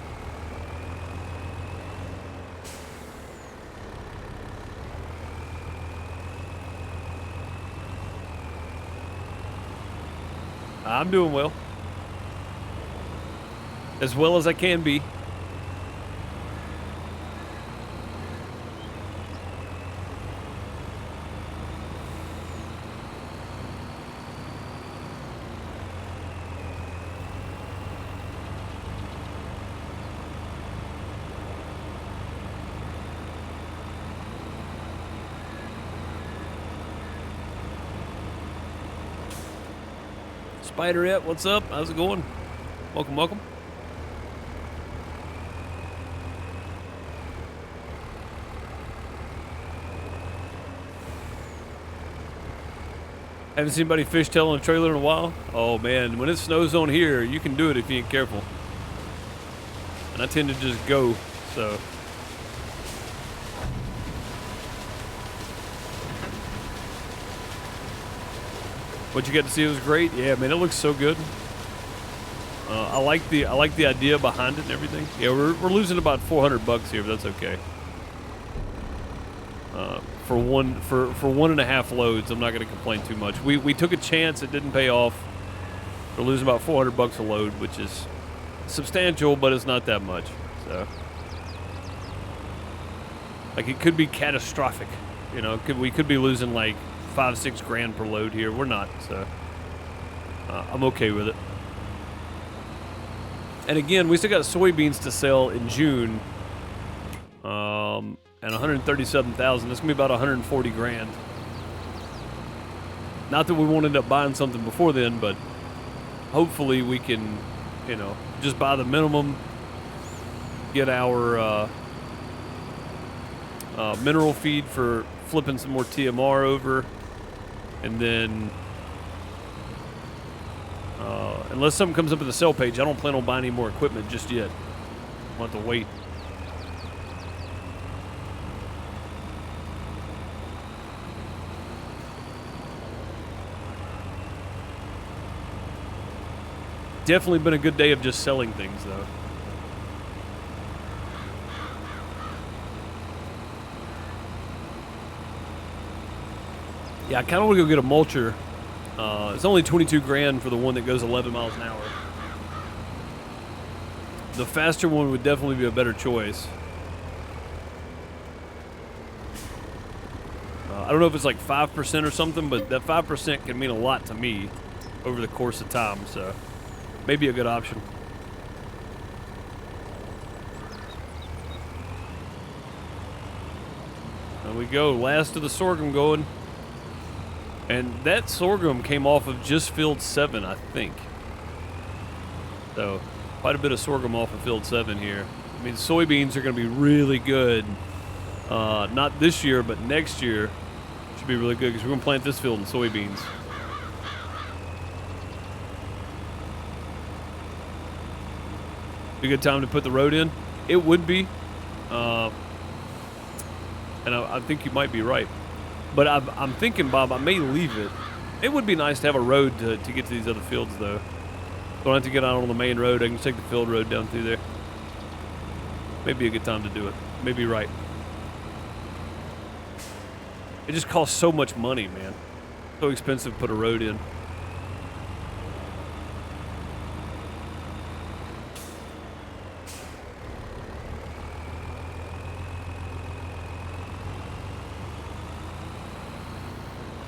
I'm doing well. As well as I can be. Spiderette, what's up? How's it going? Welcome, welcome. Haven't seen anybody fishtailing a trailer in a while. Oh man, when it snows on here, you can do it if you ain't careful. And I tend to just go, so. What you got to see was great. Yeah, man, it looks so good. I like the idea behind it and everything. Yeah, we're losing about $400 here, but that's okay. For 1.5 loads, I'm not going to complain too much. We took a chance; it didn't pay off. We're losing about $400 a load, which is substantial, but it's not that much. So, like, it could be catastrophic. You know, we could be losing like $5-6 grand per load here. We're not, so I'm okay with it. And again, we still got soybeans to sell in June. And 137,000. That's gonna be about 140 grand. Not that we won't end up buying something before then, but hopefully we can, you know, just buy the minimum, get our mineral feed for flipping some more TMR over, and then unless something comes up in the sell page, I don't plan on buying any more equipment just yet. I'll have to wait. Definitely been a good day of just selling things, though. Yeah, I kind of want to go get a mulcher. It's only 22 grand for the one that goes 11 miles an hour. The faster one would definitely be a better choice. I don't know if it's like 5% or something, but that 5% can mean a lot to me over the course of time, so maybe a good option. There we go, last of the sorghum going. And that sorghum came off of just field 7, I think. So, quite a bit of sorghum off of field 7 here. I mean, soybeans are going to be really good. Not this year, but next year should be really good because we're going to plant this field in soybeans. Be a good time to put the road in? It would be. And I think you might be right. But I'm thinking, Bob, I may leave it. It would be nice to have a road to get to these other fields, though. Don't have to get out on the main road. I can just take the field road down through there. Maybe a good time to do it. Maybe right. It just costs so much money, man. So expensive to put a road in.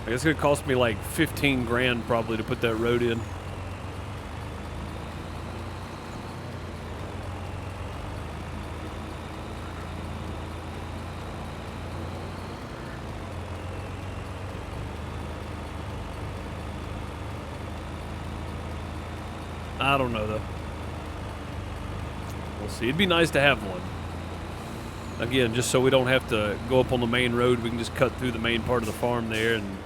I guess it's gonna cost me like 15 grand probably to put that road in. I don't know though. We'll see. It'd be nice to have one. Again, just so we don't have to go up on the main road, we can just cut through the main part of the farm there and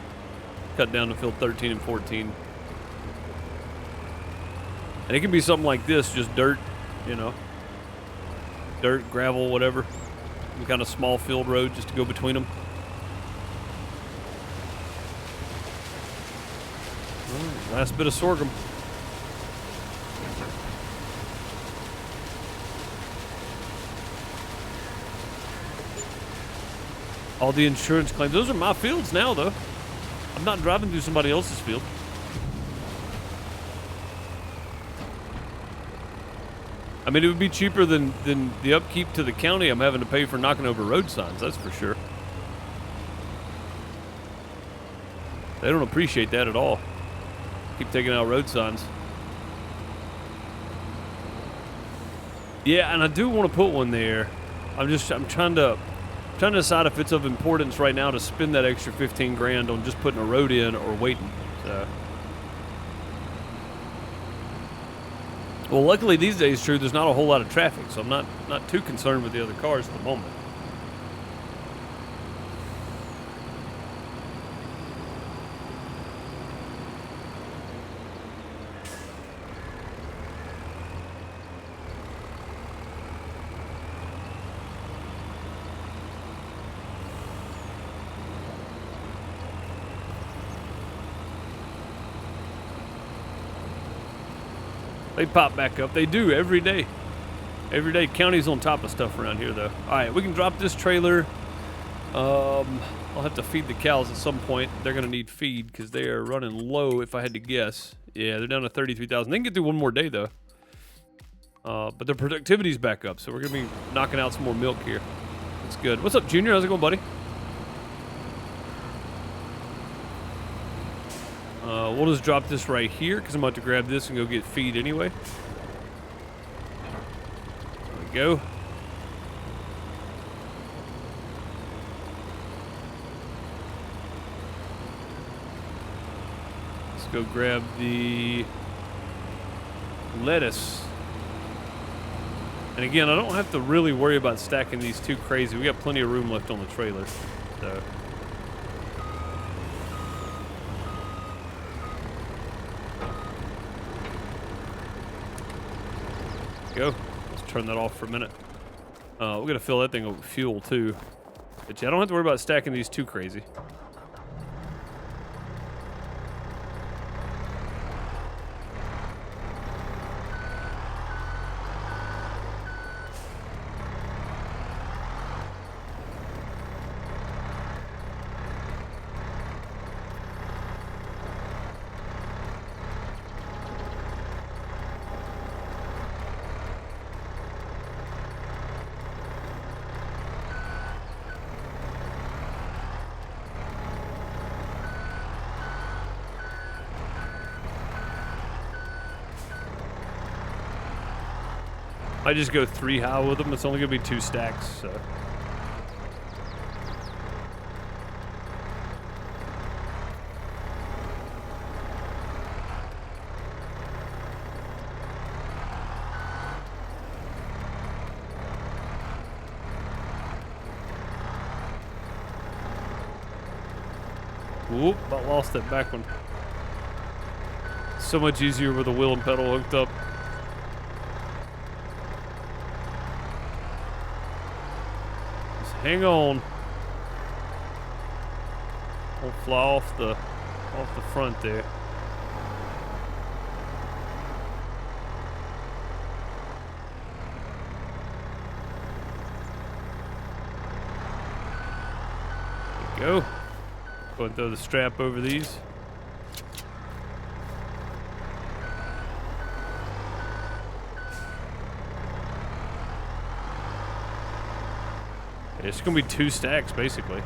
cut down to field 13 and 14. And it can be something like this, just dirt, you know. Dirt, gravel, whatever. Some kind of small field road just to go between them. Last bit of sorghum. All the insurance claims. Those are my fields now, though. I'm not driving through somebody else's field. I mean, it would be cheaper than the upkeep to the county I'm having to pay for knocking over road signs, that's for sure. They don't appreciate that at all. Keep taking out road signs. Yeah, and I do want to put one there. I'm trying to decide if it's of importance right now to spend that extra 15 grand on just putting a road in or waiting. So. Well, luckily these days, True, there's not a whole lot of traffic, so I'm not too concerned with the other cars at the moment. They pop back up. They do every day. Every day. County's on top of stuff around here, though. All right, we can drop this trailer. I'll have to feed the cows at some point. They're going to need feed because they are running low, if I had to guess. Yeah, they're down to 33,000. They can get through one more day, though. But their productivity's back up, so we're going to be knocking out some more milk here. That's good. What's up, Junior? How's it going, buddy? We'll just drop this right here because I'm about to grab this and go get feed anyway. There we go. Let's go grab the lettuce. And again, I don't have to really worry about stacking these too crazy. We got plenty of room left on the trailer. So. Go. Let's turn that off for a minute. We're gonna fill that thing up with fuel too. But yeah, I don't have to worry about stacking these too crazy. I just go 3 high with them. It's only gonna be 2 stacks, so. Whoop, I lost that back one. So much easier with the wheel and pedal hooked up. Hang on. Won't fly off the front there. There we go. Go ahead and throw the strap over these. It's gonna be 2 stacks, basically.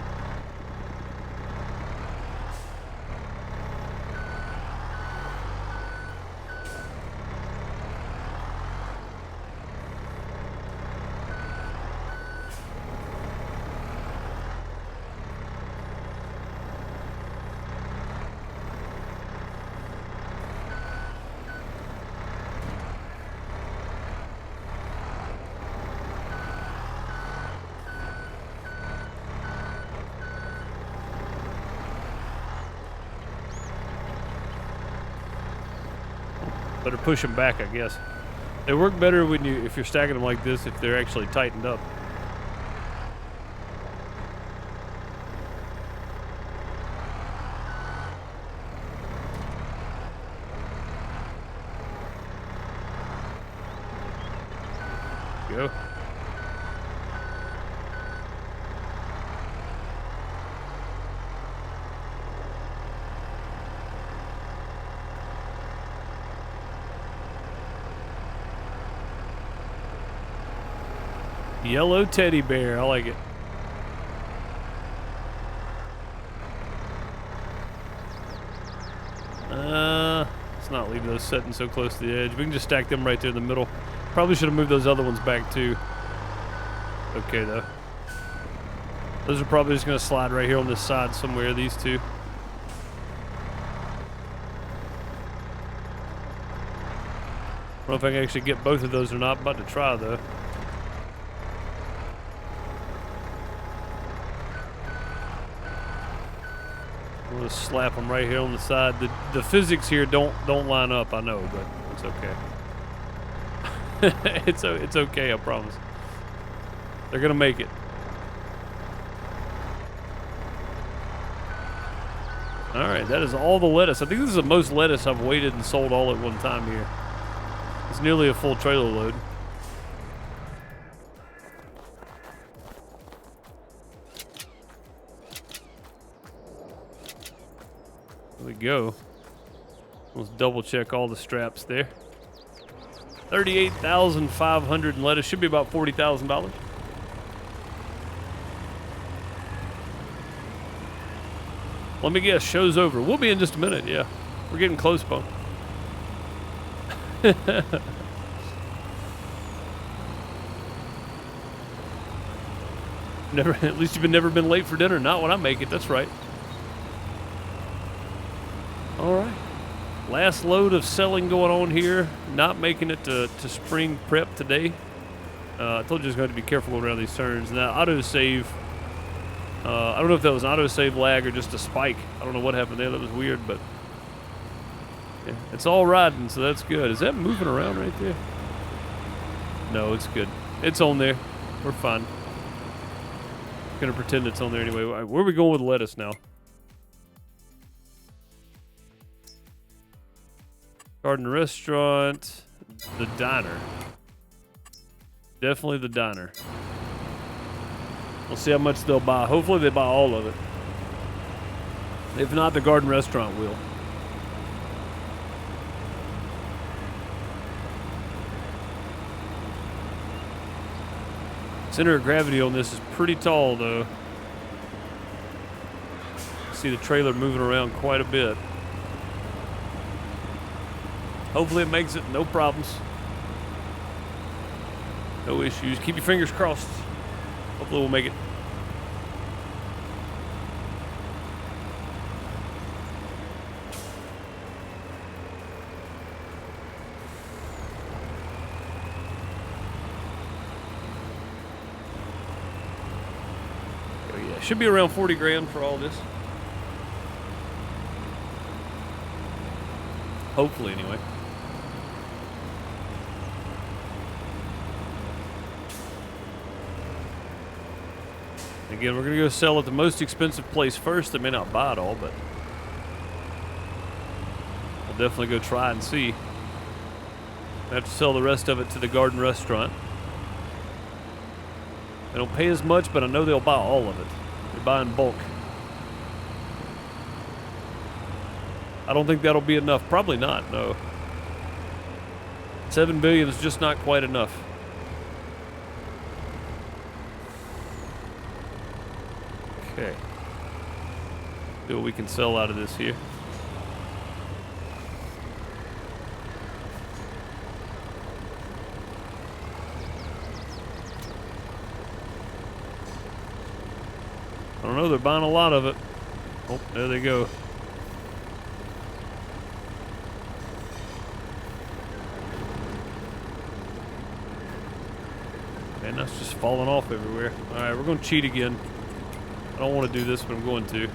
Better push them back, I guess. They work better when if you're stacking them like this, if they're actually tightened up. Go. Yellow teddy bear, I like it. Let's not leave those setting so close to the edge. We can just stack them right there in the middle. Probably should have moved those other ones back too. Okay though. Those are probably just gonna slide right here on this side somewhere, these two. I don't know if I can actually get both of those or not. I'm about to try though. I'm gonna slap them right here on the side. The physics here don't line up, I know, but it's okay. it's okay, I promise. They're gonna make it. All right, that is all the lettuce. I think this is the most lettuce I've weighted and sold all at one time here. It's nearly a full trailer load. There we go. Let's double check all the straps there. 38,500 in lettuce. Should be about $40,000. Let me guess, show's over. We'll be in just a minute, yeah. We're getting close, Bo. At least you've never been late for dinner. Not when I make it, that's right. All right. Last load of selling going on here. Not making it to spring prep today. I told you I was going to be careful going around these turns. Now, autosave. I don't know if that was an autosave lag or just a spike. I don't know what happened there. That was weird, but yeah, it's all riding, so that's good. Is that moving around right there? No, it's good. It's on there. We're fine. Gonna pretend it's on there anyway. Where are we going with lettuce now? Garden restaurant, the diner. Definitely the diner. We'll see how much they'll buy. Hopefully they buy all of it. If not, the garden restaurant will. Center of gravity on this is pretty tall though. See the trailer moving around quite a bit. Hopefully it makes it, no problems. No issues. Keep your fingers crossed. Hopefully we'll make it. Oh yeah, should be around 40 grand for all this. Hopefully anyway. Again, we're going to go sell at the most expensive place first. They may not buy it all, but we'll definitely go try and see. I have to sell the rest of it to the garden restaurant. They don't pay as much, but I know they'll buy all of it. They buy in bulk. I don't think that'll be enough. Probably not, no. $7 billion is just not quite enough. Okay. See what we can sell out of this here. I don't know, they're buying a lot of it. Oh, there they go. And that's just falling off everywhere. All right, we're going to cheat again. I don't want to do this, but I'm going to.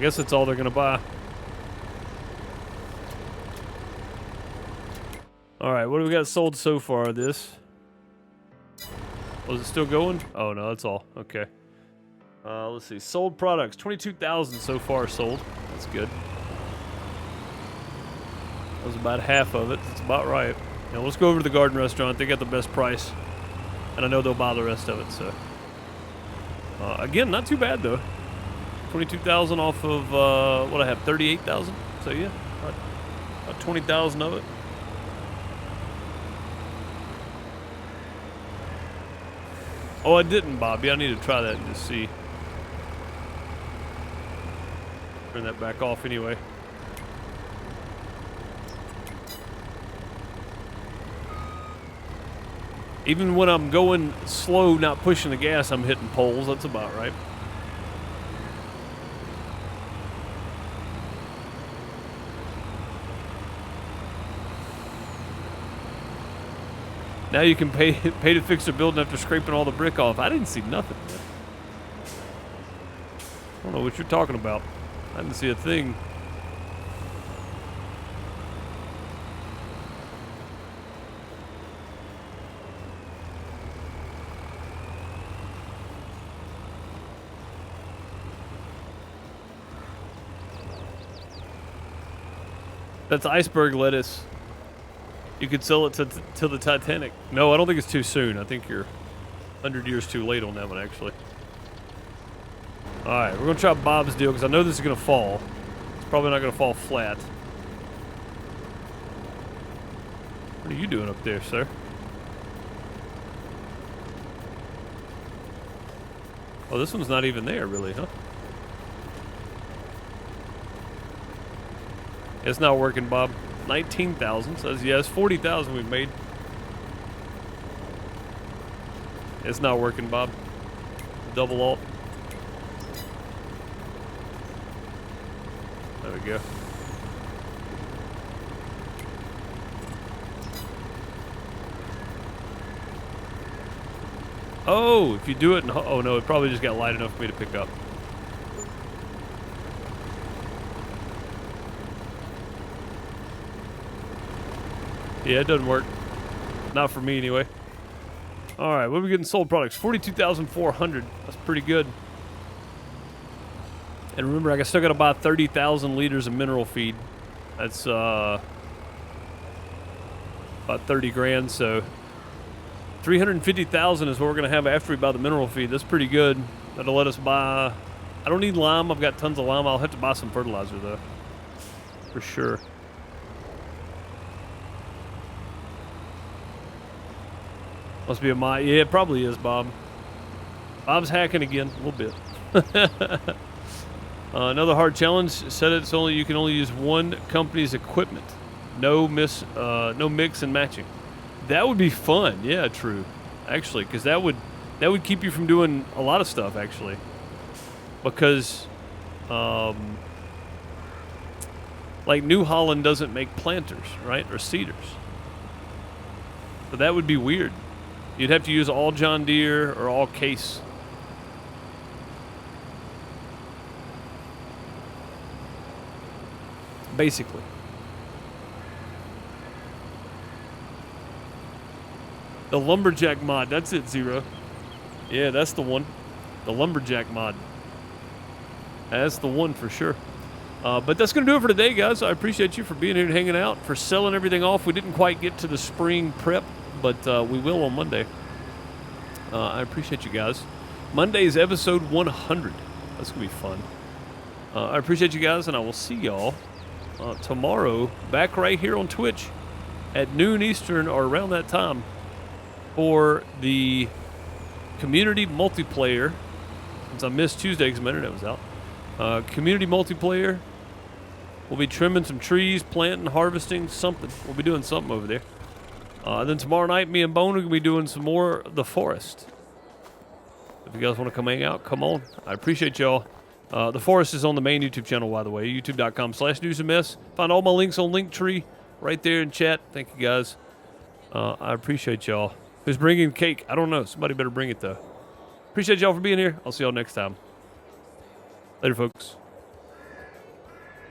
guess that's all they're going to buy. All right, what do we got sold so far? This. Was it still going? Oh, no, that's all. Okay. Let's see. Sold products. 22,000 so far sold. That's good. That was about half of it. That's about right. Now, let's go over to the garden restaurant. They got the best price. And I know they'll buy the rest of it, so. Again, not too bad, though. 22,000 off of, what I have, 38,000? So, yeah, about 20,000 of it. Oh, I didn't, Bobby. I need to try that and just see. Turn that back off anyway. Even when I'm going slow, not pushing the gas, I'm hitting poles. That's about right. Now you can pay to fix the building after scraping all the brick off. I didn't see nothing. I don't know what you're talking about. I didn't see a thing. That's iceberg lettuce. You could sell it to the Titanic. No, I don't think it's too soon. I think you're 100 years too late on that one, actually. All right, we're going to try Bob's deal because I know this is going to fall. It's probably not going to fall flat. What are you doing up there, sir? Oh, this one's not even there, really, huh? It's not working, Bob. 19,000 says yes. 40,000 we've made. It's not working, Bob. Double alt. There we go. Oh, if you do it, oh no, it probably just got light enough for me to pick up. Yeah, it doesn't work. Not for me, anyway. All right, what are we getting sold products? 42,400. That's pretty good. And remember, I still got to buy 30,000 liters of mineral feed. That's about 30 grand, so 350,000 is what we're going to have after we buy the mineral feed. That's pretty good. That'll let us buy... I don't need lime. I've got tons of lime. I'll have to buy some fertilizer, though. For sure. Must be a my... Yeah, it probably is, Bob. Bob's hacking again. A little bit. Another hard challenge. Said it's only... You can only use one company's equipment. No mix and matching. That would be fun. Yeah, true. Actually, because that would keep you from doing a lot of stuff, actually. Because, like New Holland doesn't make planters, right? Or seeders. So that would be weird. You'd have to use all John Deere or all Case. Basically. The Lumberjack mod, that's it, Zero. Yeah, that's the one. The Lumberjack mod. That's the one for sure. But that's going to do it for today, guys. I appreciate you for being here and hanging out, for selling everything off. We didn't quite get to the spring prep, but we will on Monday. I appreciate you guys. Monday is episode 100. That's going to be fun. I appreciate you guys, and I will see y'all tomorrow back right here on Twitch at noon Eastern or around that time for the community multiplayer. Since I missed Tuesday because my internet was out. Community multiplayer. We'll be trimming some trees, planting, harvesting, something. We'll be doing something over there. Then tomorrow night, me and Bone are going to be doing some more of The Forest. If you guys want to come hang out, come on. I appreciate y'all. The Forest is on the main YouTube channel, by the way, youtube.com/newsandmess. Find all my links on Linktree right there in chat. Thank you, guys. I appreciate y'all. Who's bringing cake? I don't know. Somebody better bring it, though. Appreciate y'all for being here. I'll see y'all next time. Later, folks.